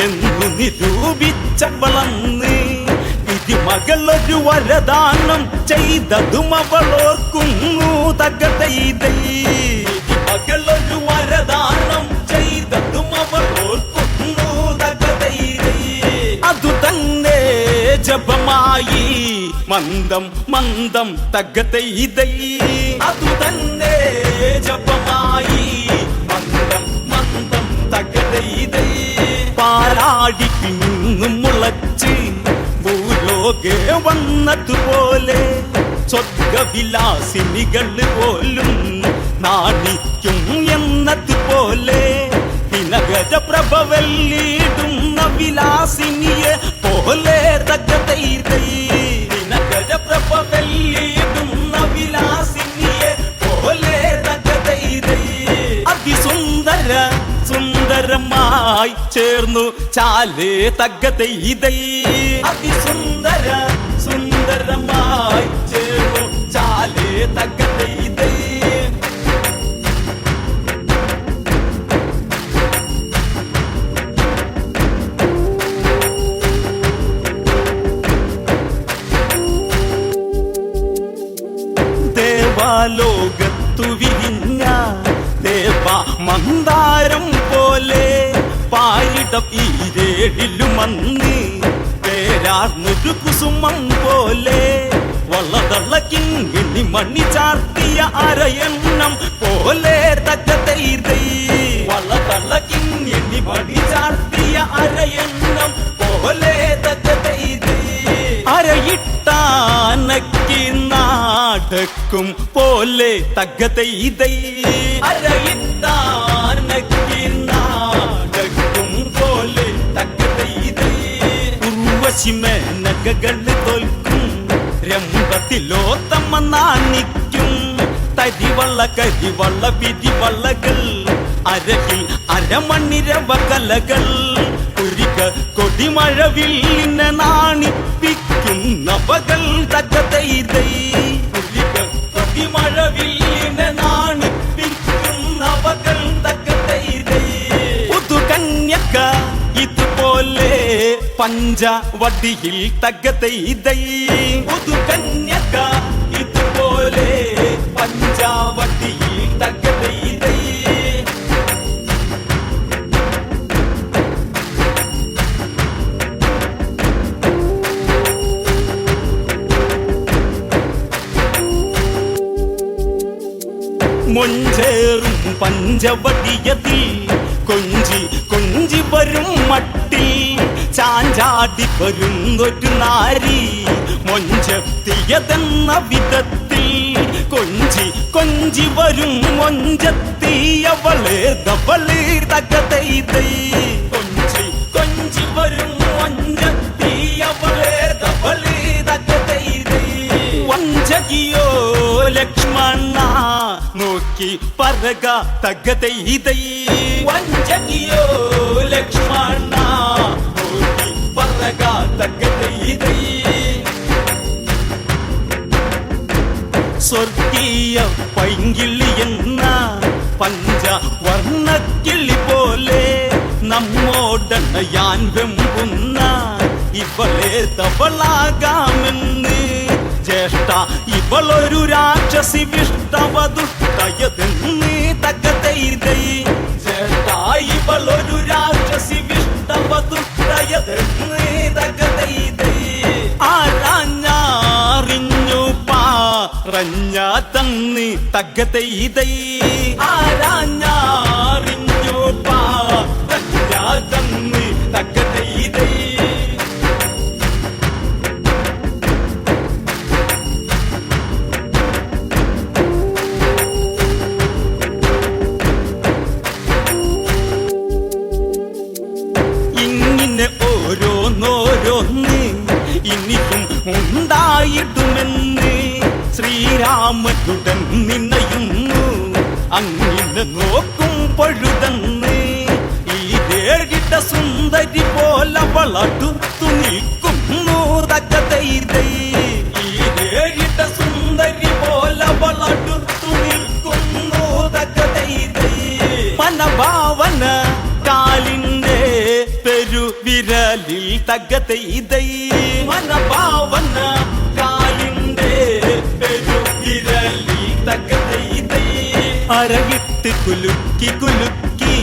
എന്നു നിരൂപിച്ചവളന്ന് ഇതി മകളൊരു വരദാനം ചെയ്തതും അവളോർക്കുന്നു തകത്തെ ഇതൈ ഇതി മകളൊരു വരദാനം ചെയ്തതും അവളോർക്കുന്നു തകത്തെ ഇതൈ അതു തന്നെ ജപമായി മന്ദം മന്ദം തകത്തെ ഇതൈ അതു തന്നെ ജപമായി മന്ദം മന്ദം തകത്തെ ഇതൈ പാലാടി പിന്നും മുളച്ച് ഭൂലോകെ വന്നതുപോലെ സ്വർഗവിലാസിനികൾ പോലും നാണിക്കും എന്നതുപോലെ നഗര പ്രഭവല്ലിടുന്ന വിലാസിനിയെ പോലെ തകത്തെ ഇതൈ നഗര പ്രഭവല്ലിടുന്ന വിലാസിനിയെ പോലെ തകത്തെ ഇതൈ അതിസുന്ദര സുന്ദരമായി ചേർന്നു ചാലേ തകത്തെ ഇതൈ അതിസുന്ദര സുന്ദരമായി ചേർന്നു ചാലേ തകത്തെ ഇതൈ ലോകത്തു വിരിഞ്ഞ ദേവ മന്ദാരം പോലെ പാരിടം ഈരേടിലുമന്ന് പേരാർന്നൊരു കുസുമം പോലെ വളതളക്കിങ്ങിണി മണി ചാർത്തിയ അരയണ്ണം പോലെ തകത്തെ ഇതൈ വളതളക്കിങ്ങിണി മണി ചാർത്തിയ അരയണ്ണം പോലെ തകത്തെ ഇതൈ അരയിട്ടാനക്കി നാടക്കും പോലെ തകത്തെ ഇതൈ അരയിട്ടാനക്കി നാടക്കും പോലെ തകത്തെ ഇതൈ ഉർവശിമേനകൾ തോൽക്കും രംഭത്തിലോത്തമ്മ നാണിക്കും തരിവള്ള കരിവള്ള വിരിവള്ളകൾ അരകിൽ അരമണിരവ കലകൾ കുരിക പൊടിമഴവില്ലിനെ നാണിപ്പിക്കുന്ന പകൽ തകതൈതൈ പുലികൾ പൊടിമഴവില്ലിനെ നാണിപ്പിക്കുന്ന പകൽ തകതൈതൈ പുതുകന്യക ഇതുപോലെ പഞ്ചവടിയിൽ തകതൈതൈ പുതുകന്യക ഇതുപോലെ പഞ്ചവടിയിൽ തകതൈതൈ മൊഞ്ചേറും പഞ്ചവടിയതിൽ കൊഞ്ചി കൊഞ്ചി വരും മട്ടിൽ ചാഞ്ചാടി വരുന്നൊരു നാരി മൊഞ്ചെത്തിയതെന്ന വിധത്തിൽ കൊഞ്ചി കൊഞ്ചി വരും മൊഞ്ചെത്തിയവളെ ദവളെ തകതൈതൈ കൊഞ്ചി കൊഞ്ചി വരും മൊഞ്ചെത്തിയവളെ ദവളെ തകതൈതൈ വഞ്ചകിയോ ലക്ഷ്മണ നോക്കി പറക തകതൈതൈ വഞ്ചകിയോ ലക്ഷ്മണ നോക്കി പറക തകതൈതൈ സ്വർഗീയ പൈങ്കിളി എന്ന പഞ്ചവർണ്ണക്കിളി പോലെ നമ്മോടണയാൻ വെമ്പുന്ന ഇവളെ തവളാകാമെന്ന് ജ്യേഷ്ഠ ഇവളൊരു രാക്ഷസി വിഷ്ടവദുഷ്ടയതെന്ന് തകതൈതൈ ജ്യേഷ്ഠ ഇവളൊരു രാക്ഷസി വിഷ്ടവദുഷ്ടയതെന്ന് തകതൈതൈ ആരാഞ്ഞറിഞ്ഞു പറഞ്ഞ തന്നി തകതൈതൈ ആരാഞ്ഞറിഞ്ഞു പറഞ്ഞ തന്നി തകതൈതൈ ഓരോന്നോരോന്ന് ഇനിയും ഉണ്ടായിടുമെന്ന് ശ്രീരാമനുടൻ നിന്നയുന്നു അങ്ങനെ നോക്കും പഴുതന്ന് ഈ ഏഴിട്ട സുന്ദരി പോലെ വളടുത്തു നിൽക്കുന്നു തകതൈതൈ ഈ ഏഴിട്ട സുന്ദരി പോലെ വളടുത്തു നിൽക്കുന്നു തകതൈതൈ മനഭാവന കാലിന്റെ പെരുവിരലിൽ തകതൈതൈ മനഭാവന കാലിന്റെ പെരുവിരലിൽ തകതൈതൈ അരവിട്ട് കുലുക്കി കുലുക്കി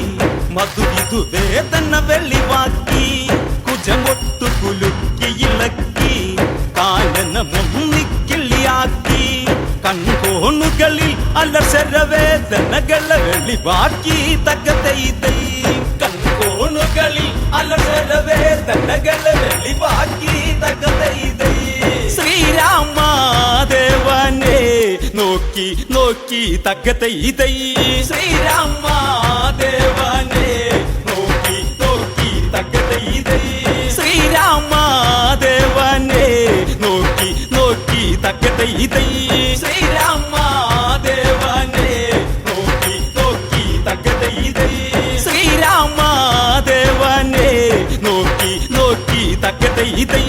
മധുവിധു വേദന വെളിവാക്കി കുജമൊട്ടു കുലുക്കി ഇളക്കി കാലന മുന്നിക്കിള്ളിയാക്കി കൺകോണുകളിൽ അലസരവേദനകളെ വെളിവാക്കി തകതൈതൈ കൺകോണുകളിൽ അലസരവേദനകളെ വെളിവാക്കി തകതൈതൈ ശ്രീരാമദേവനെ നോക്കി നോക്കി തകതൈതൈ ശ്രീരാമദേവനെ നോക്കി നോക്കി തകതൈതൈ ശ്രീരാമദേവനെ നോക്കി നോക്കി തകതൈതൈ ശ്രീരാമദേവനെ നോക്കി നോക്കി തകതൈതൈ ശ്രീരാമദേവനെ നോക്കി നോക്കി തകതൈതൈ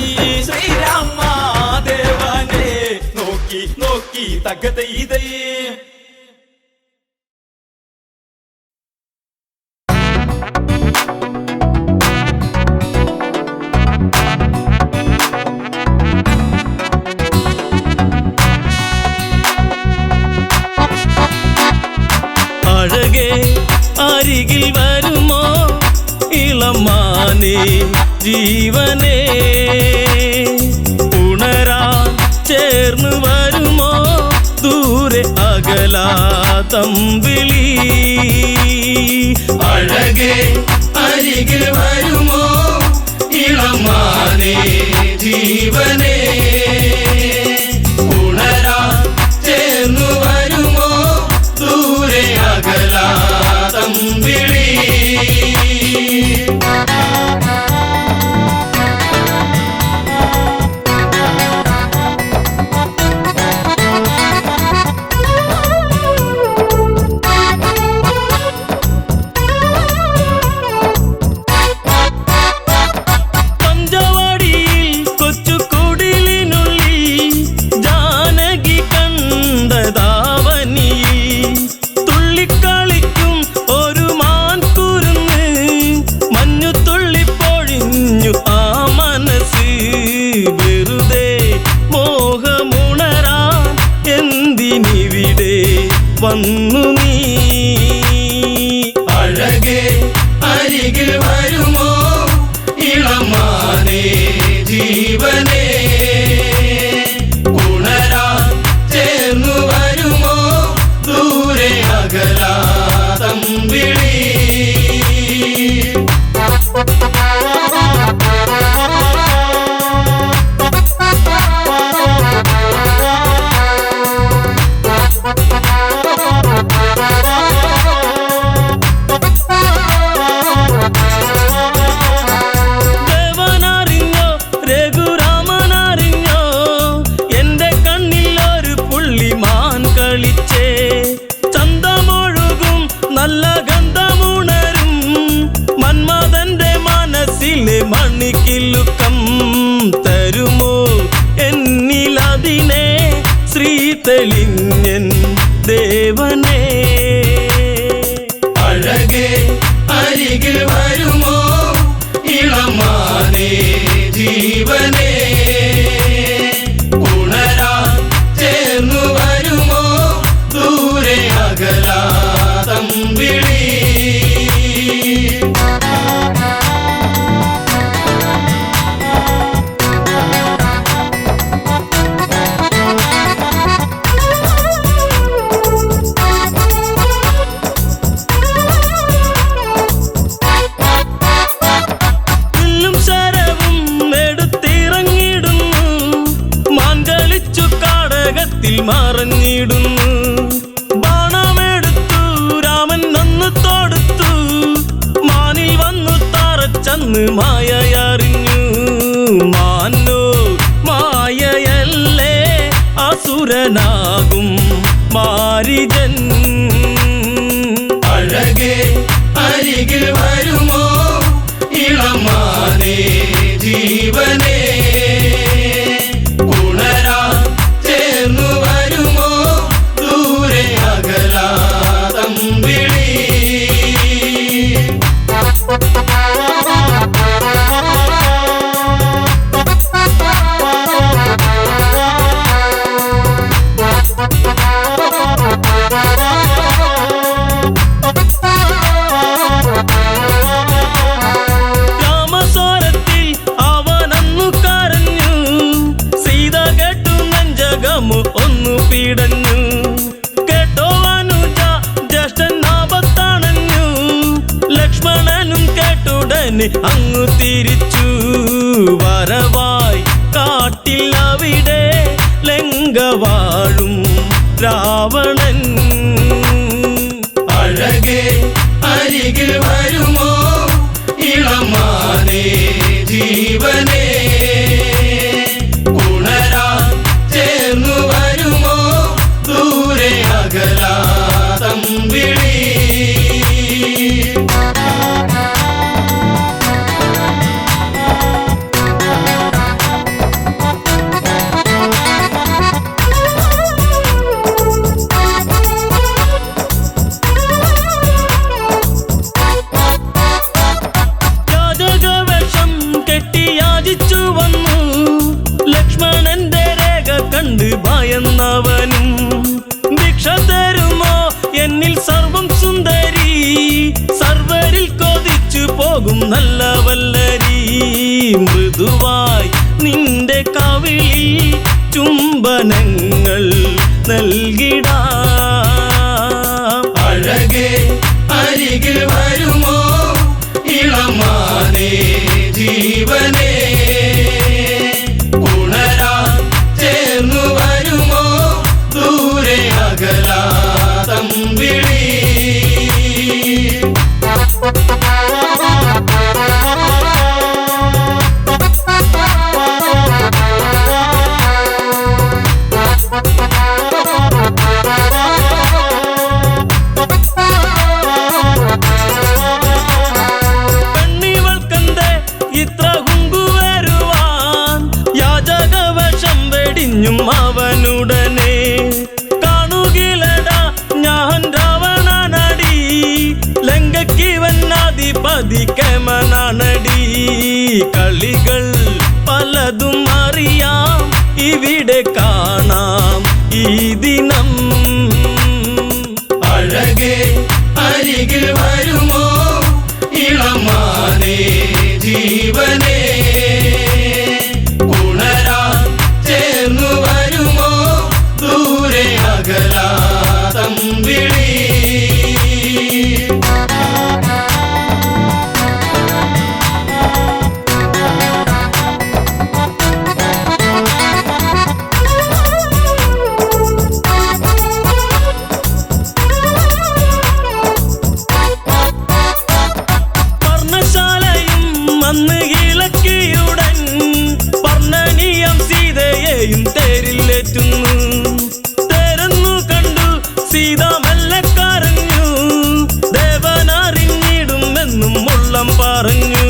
ശ്രീരാമദേവനെ നോക്കി നോക്കി തകതൈതൈ അഴകേ അരികിൽ വരുമോ ഇളമാനേ ജീവനേ ഉണരാൻ ചേർന്ന് വരുമോ ദൂരെ അകലാതമ്പിളി അഴകേ അരികിൽ വരുമോ ഇളമാനേ ജീവനേ ഉണരാൻ ചേർന്ന് വരുമോ ദൂരെ അകലാതമ്പിളി കാതിലെ മണിക്കിലുക്കം തരുമോ എന്നിലതിനെ ശ്രീ തെളിഞ്ഞൻ ദേവനേ അഴകേ അരികിൽ വരുമോ ഇളമാനേ ജീവനേ ഉണരാൻ ചേർന്നു വരുമോ ദൂരെ അകലാ തമ്പിളി മറഞ്ഞിടുന്നു ബാണമെടുത്തു രാമൻ നന്നു തൊടുത്തു മാനിൽ വന്നു തറച്ചന്ന് മായയറിഞ്ഞു മാനോ മായയല്ലേ അസുരനാകും മാരിജൻ അഴകേ അരികിൽ വരുമോ ഇളമാനേ ജീവനേ ഉണരാൻ ചേർന്നു വരുമോ ദൂരെ അകലാ തമ്പിളി രാമസ്വരത്തിൽ അവനന്നു കരഞ്ഞു സീത കേട്ടു നെഞ്ചകമു ഒന്നു പീടഞ്ഞു കേട്ടോ അനുജ ജ്യേഷ്ഠൻ ആപത്തണഞ്ഞു ലക്ഷ്മണനും കേട്ടുടനെ അങ്ങു തിരിച്ചു വരവായി കാട്ടിൽ അവിടെ ലങ്ക വാഴും രാവണൻ അഴകേ അരികിൽ വരുമോ ഇളമാനേ ജീവനേ ഉണരാൻ ചേർന്നു വരുമോ ദൂരെ അകലാ തമ്പിളി യാചകവേഷം കെട്ടി യാചിച്ചു വന്നു ലക്ഷ്മണന്റെ രേഖ കണ്ട് ഭയന്നവനും ഭിക്ഷ തരുമോ എന്നിൽ സർവം സുന്ദരി സർവരിൽ കൊതിച്ചു പോകും നല്ല വല്ലരി മൃദുവായി നിന്റെ കവിളിൽ ചുംബനങ്ങൾ നൽകിടാം അഴകേ അരികിൽ വരുമോ ഇളമാനേ ജീവനേ ഉണരാൻ ചേർന്നു വരുമോ ദൂരെ അകലാ തമ്പിളി പെണ്ണിവൾക്കെന്തേ ഇത്ര ഹുങ്കുവരുവാൻ യാചകവശം വെടിഞ്ഞും അവനുടനെ കാണുകിലടാ ഞാൻ രാവണനടി ലങ്കയ്ക്കിവനാധിപതി കേമനാണടി കളികൾ പലതും അറിയാം ഇവിടെ കാണാം ഈ ദിനം അഴകേ അരികിൽ വരുമോ ഇളമാനേ ജീവനേ ഉണരാൻ ചേർന്നു വരുമോ ദൂരെ അകലാ തമ്പിളി അന്ന് ഇളക്കിയുടൻ വർണ്ണനീയം സീതയെയും തേരിലേറ്റുന്നു തേരെന്നു കണ്ടു സീത മെല്ലെ കരഞ്ഞു ദേവനറിഞ്ഞിടുമെന്നും ഉള്ളം പറഞ്ഞു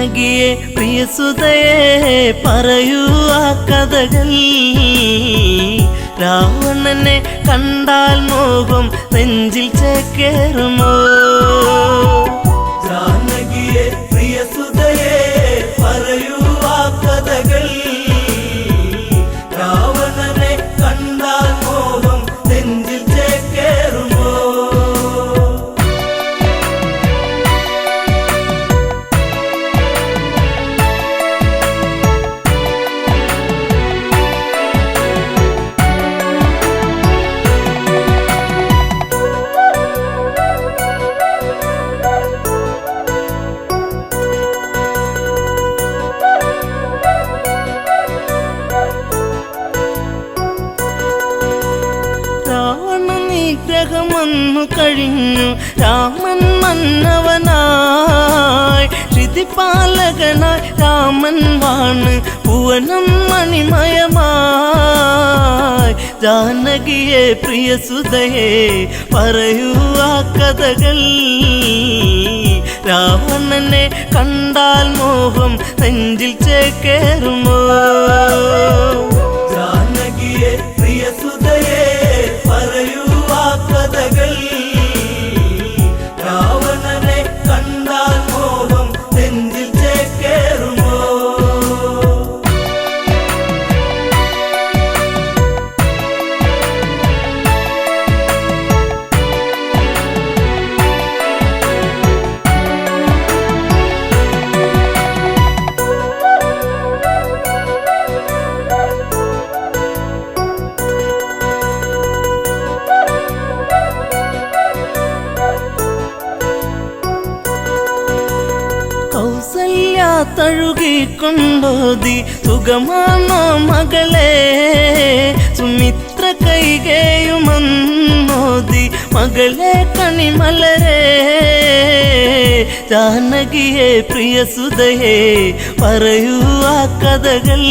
ജാനകിയെ പ്രിയസുതയെ പറയൂ ആ കഥകൾ രാവണനെ കണ്ടാൽ മോഹം നെഞ്ചിൽ ചേക്കേറുമോ ജാനകിയെ പ്രിയസുതയെ പറയൂ ആ കഥകൾ രാവണനെ കണ്ടാൽ മോഹം നെഞ്ചിൽ ചേക്കേറുമോ നിഗ്രഹമൊന്നു കഴിഞ്ഞു രാമൻ മന്നവനായി ശ്രുതിപാലകനായി രാമൻ വാണ് ഭുവനം മണിമയമായി ജാനകിയെ പ്രിയസുതയെ പറയൂ ആ കഥകൾ രാവണനെ കണ്ടാൽ മോഹം നെഞ്ചിൽ ചേക്കേറുമോ ജാനകിയെ പ്രിയസുതയെ പറയൂ ആ കഥകൾ രാവണനെ കണ്ടാൽ മോഹം നെഞ്ചിൽ ചേക്കേറുമോ കൗസല്യ തഴുകിക്കൊണ്ടോതി സുഖമാണോ മകളെ സുമിത്ര കൈകേയുമന്നോതി മകളെ കണിമലരെ ജാനകിയെ പ്രിയസുതയെ പറയൂ ആ കഥകൾ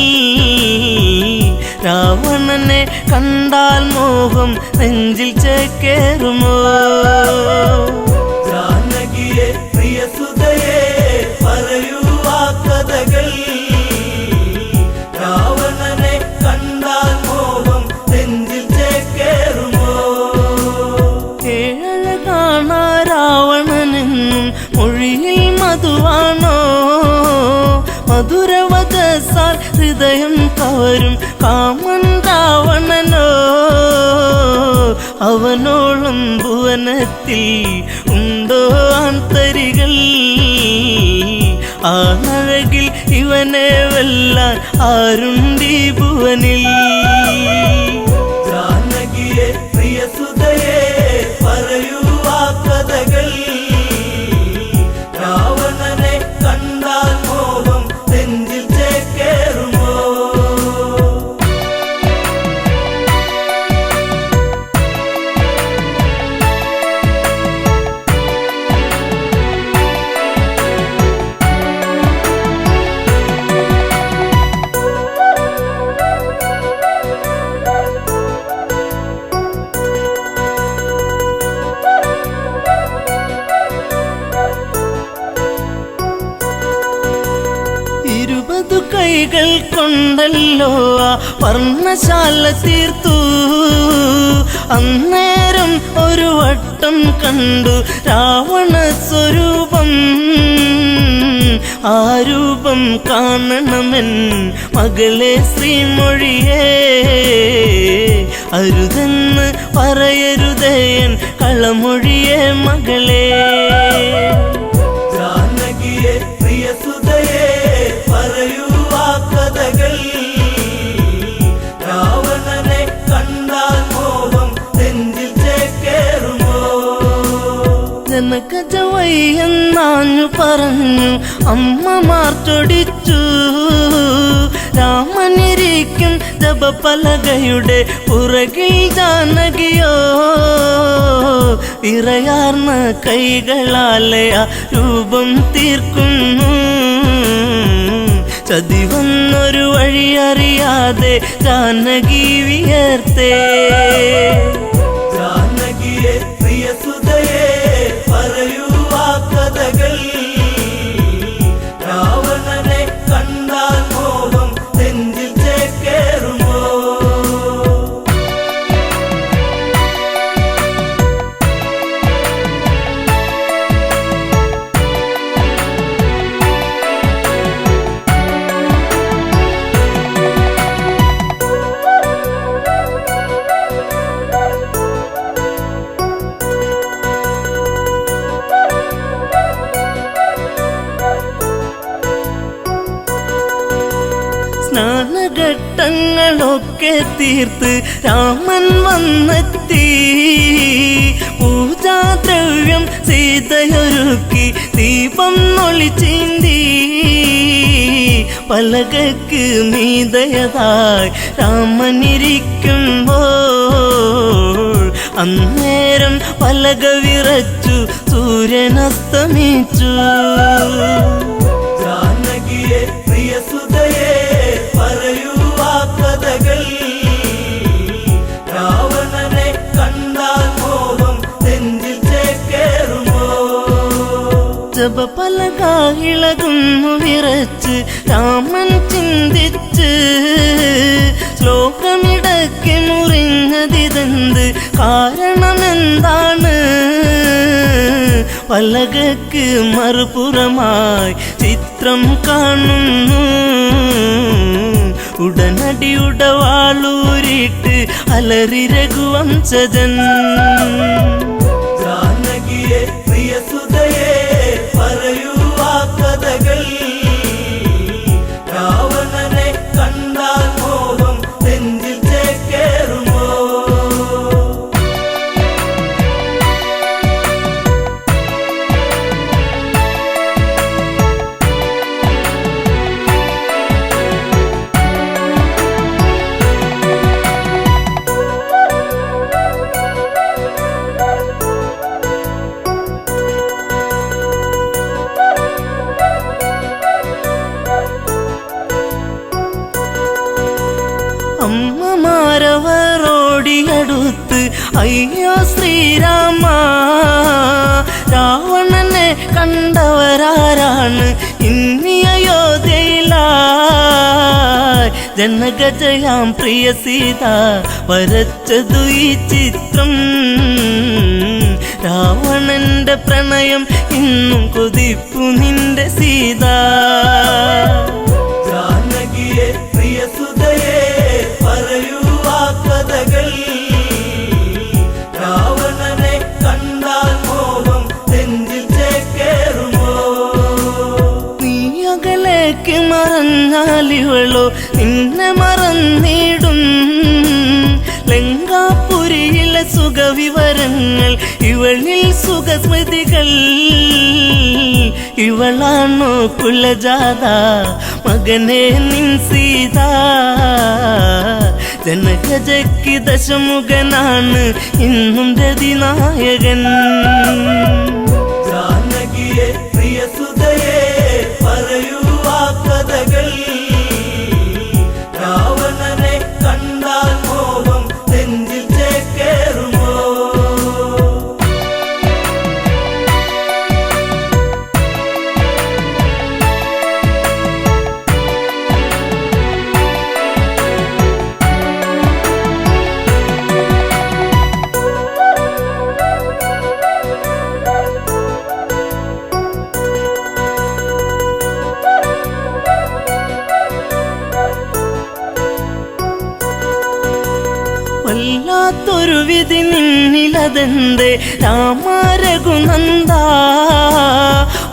രാവണനെ കണ്ടാൽ മോഹം നെഞ്ചിൽ ചേക്കേറുമോ ജാനകിയെ പ്രിയസുതയെ പറയൂ ആ കഥകൾ രാവണനെ കണ്ടാൽ മോഹം നെഞ്ചിൽ ചേക്കേറുമോ ഏഴഴ കാണാ രാവണനെന്നും മൊഴിയിൽ മധുവാണോ മധുരവദസാൽ ഹൃദയം കവരും കാമൻ രാവണനോ അവനോളം ഭുവനത്തിൽ ഉണ്ടോ ആന്തരികൾ ആണഴകിൽ ഇവനെ വെല്ലാൻ ആരുണ്ടീ ഭുവനിൽ ജാനകിയെ പ്രിയസുതയെ പറയൂ ആ കഥകൾ രാവണനെ കണ്ടാൽ മോഹം നെഞ്ചിൽ ചേക്കേറുമോ കൈകൾ കൊണ്ടല്ലോ ആ വർണ്ണശാല തീർത്തു അന്നേരം ഒരു വട്ടം കണ്ടു രാവണ സ്വരൂപം ആ രൂപം കാണണമെൻ മകളെ ശ്രീമൊഴിയേ അരുതെന്ന് പറയരുതേൻ കളമൊഴിയേ മകളെ ജാനകിയെ പ്രിയസുതയെ പറയൂ ആ കഥകൾ രാവണനെ കണ്ടാൽ മോഹം നെഞ്ചിൽ ചേക്കേറുമോ ജനകജവയ്യെന്നാഞ്ഞു പറഞ്ഞു അമ്മമാർ ചൊടിച്ചു രാമനിരിക്കും ജപപലകയുടെ പുറകിൽ ജാനകിയോ വിറയാർന്ന കൈകളാലെ ആ രൂപം തീർക്കുന്നു ചതിവന്നൊരു വഴിയറിയാതെ ജാനകി വിയർത്തേ ജാനകിയെ പ്രിയസുതയെ പറയൂ ആ കഥകൾ രാവണനെ സ്നാനഘട്ടങ്ങളൊക്കെ തീർത്ത് രാമൻ വന്നെത്തി. പൂജാദ്രവ്യം സീതയൊരുക്കി ദീപം ഒളിച്ചീന്തി. പലകക്ക് മീതയതായി രാമനിരിക്കുമ്പോൾ അന്നേരം പലക വിറച്ചു സൂര്യനസ്തമിച്ചു. ജാനകിയെ പ്രിയ സുതയെ പറയൂ ആ കഥകൾ. രാവണനെ കണ്ടാൽ മോഹം നെഞ്ചിൽ ചേക്കേറുമോ? ജപപലക ഇളകുന്നു വിറച്ച് രാമൻ ചിന്തിച്ച്. ശ്ലോകമിടയ്ക്ക് മുറിഞ്ഞതിതെന്ത് കാരണമെന്താണ്? പലകക്ക് മറുപുറമായി ചിത്രം കാണുന്നു. ഉടനടി ഉടവാളൂരിട്ട് അലറി രഘുവംശജൻ. ജാനകിയെ പ്രിയ സുതയെ പറയൂ ആ കഥകൾ. രാവണനെ കണ്ടാൽ മോഹം നെഞ്ചിൽ ചേക്കേറുമോ? അമ്മമാരവരോടിയടുത്ത് അയ്യോ ശ്രീരാമ, രാവണനെ കണ്ടവരാരാണ് ഇന്നി അയോധ്യയിലായി? ജനകജയാം പ്രിയ സീത വരച്ചതു ഈ ചിത്രം. രാവണന്റെ പ്രണയം ഇന്നും കൊതിപ്പു നിന്റെ സീത. ജാനകിയെ പ്രിയ സുതയെ പറയൂ ആ കഥകൾ. രാവണനെ കണ്ടാൽ മോഹം നെഞ്ചിൽ ചേക്കേറുമോ? നീ അകലേക്ക് മറഞ്ഞാലിവളോ നിന്നെ മറന്നിടും. ലങ്കാപുരിയിലെ സുഖവിവരങ്ങൾ ഇവളിൽ സുഖസ്മൃതികൾ. ഇവളാണോ കുലജാത മകനെ നിൻ സീത? ജനകജയ്ക്ക് ദശമുഖനാണ് ഇന്നും രതിനായകൻ. ജാനകിയെ പ്രിയ സുതയെ പറയൂ ആ കഥകൾ. രാവണനെ കണ്ടാൽ മോഹം നെഞ്ചിൽ ചേക്കേറുമോ? വല്ലാത്തൊരു വിധി നിന്നിലതെന്തേ രാമ രഘുനന്ദ?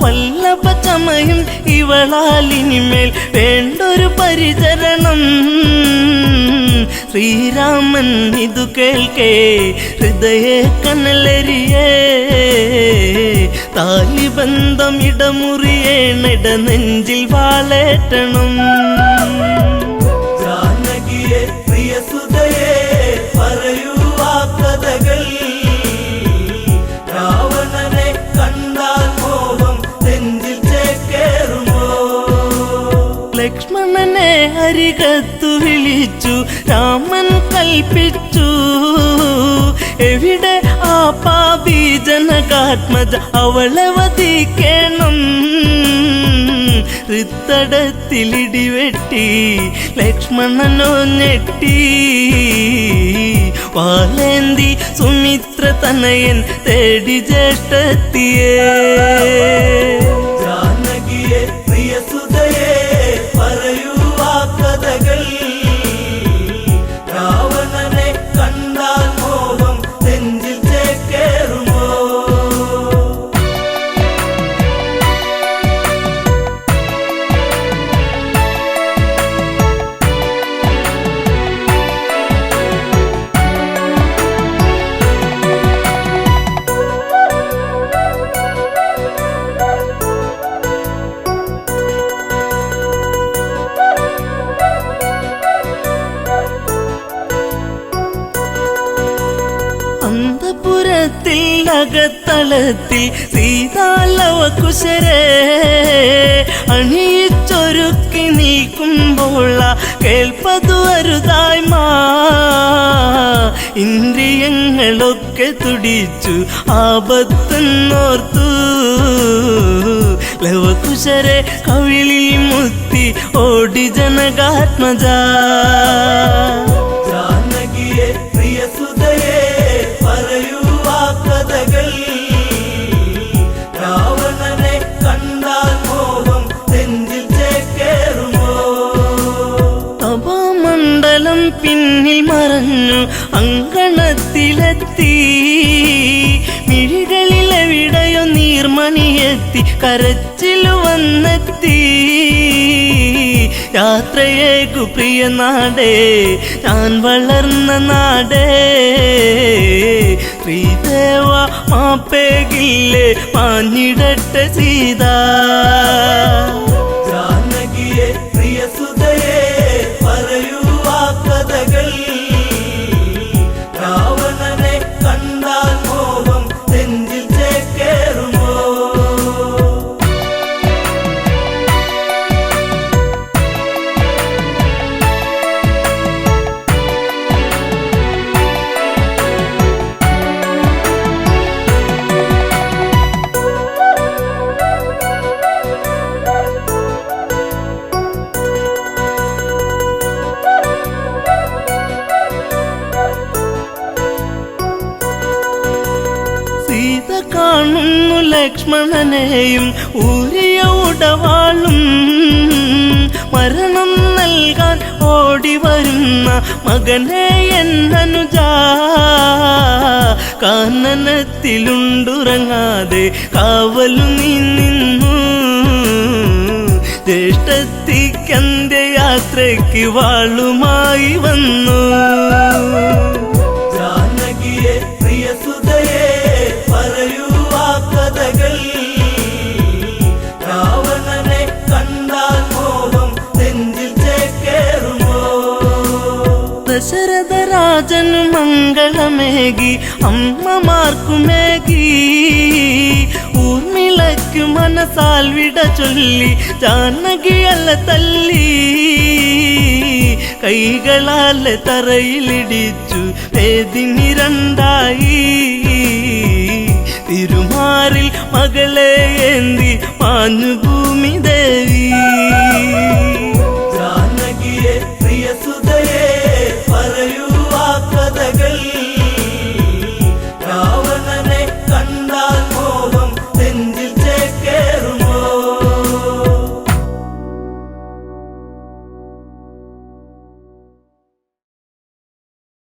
വല്ലഭ ചമയും ഇവളാലിനിമേൽ വേണ്ടൊരു പരിചരണം. ശ്രീരാമൻ ഇതു കേൾക്കേ ഹൃദയ കനലരിയേ. താലിബന്ധം ഇടമുറിയേണിട നെഞ്ചിൽ വാളേറ്റണം. ജാനകിയെ പ്രിയ സുതയെ പറയൂ ആ കഥകൾ. രാവണനെ കണ്ടാൽ മോഹം നെഞ്ചിൽ ചേക്കേറുമോ? ലക്ഷ്മണനെ അരികത്തു വിളിച്ചു രാമൻ കൽപ്പിച്ചു. എവിടെ ആ പാപി ജനകാത്മജ, അവളെ വധിക്കണം. ഹൃത്തടത്തിലിടിവെട്ടി ലക്ഷ്മണനോ ഞെട്ടി. വാലേന്തി സുമിത്ര തനയൻ തേടി ജ്യേഷ്ഠത്തിയേ. ജാനകിയെ പ്രിയ സുതയെ പറയൂ ആ കഥകൾ. രാവണനെ കണ്ടാൽ മോഹം നെഞ്ചിൽ ചേക്കേറുമോ? അകത്തളത്തിൽ സീതാലവകുശരെ അണിയിച്ചൊരുക്കി നിൽക്കുമ്പോൾ കേൾപ്പതു അരുതായ്മ ഇന്ദ്രിയങ്ങളൊക്കെ തുടിച്ചു ആപത്തെന്നോർത്തു ലവകുശരെ കവിളിൽ മുത്തി ഓടി ജനകാത്മജ ജാനകിയെ പ്രിയ സുതയെ പറയൂ ആ കഥകൾ രാവണനെ കണ്ടാൽ മോഹം നെഞ്ചിൽ ചേക്കേറുമോ തപോമണ്ഡലം പിന്നിൽ മറഞ്ഞു അങ്കണത്തിലെത്തി മിഴികളിലെവിടെയോ നീർമണിയെത്തി കരച്ചിലു വന്നെത്തി യാത്രയേക്കു പ്രിയ നാടേ ഞാൻ വളർന്ന നാടേ ശ്രീദേവ മാപ്പേകില്ലേ മാഞ്ഞിടട്ടെ സീത ജാനകിയെ പ്രിയ സുതയെ പറയൂ ആ കഥകൾ രാവണനെ കണ്ടാൽ മോഹം നെഞ്ചിൽ ചേക്കേറുമോ സീത കാണുന്നു ലക്ഷ്മണനെയും ഊരിയ ഉടവാളും മരണം നൽകാൻ ഓടി വരുന്ന മകനെ എന്നനുജ കാനനത്തിലുണ്ടുറങ്ങാതെ കാവലു നീ നിന്നു ജ്യേഷ്ഠത്തിക്കന്റെ യാത്രയ്ക്ക് വാളുമായി വന്നു ജാനകിയെ പ്രിയ സുതയെ പറയൂ ആ കഥകൾ രാവണനെ കണ്ടാൽ മോഹം നെഞ്ചിൽ ചേക്കേറുമോ ദശരഥ രാജനു മംഗളമേകി അമ്മമാർക്കുമേകി ഊർമിളയ്ക്കു മനസാൽ വിട ചൊല്ലി ജാനകിയല്ല തല്ലി കൈകളാലെ തറയിലിടിച്ചു വേദിനി രണ്ടായി തിരുമാറിൽ മകളെ ഏന്തി മാഞ്ഞു ഭൂമി ദേവി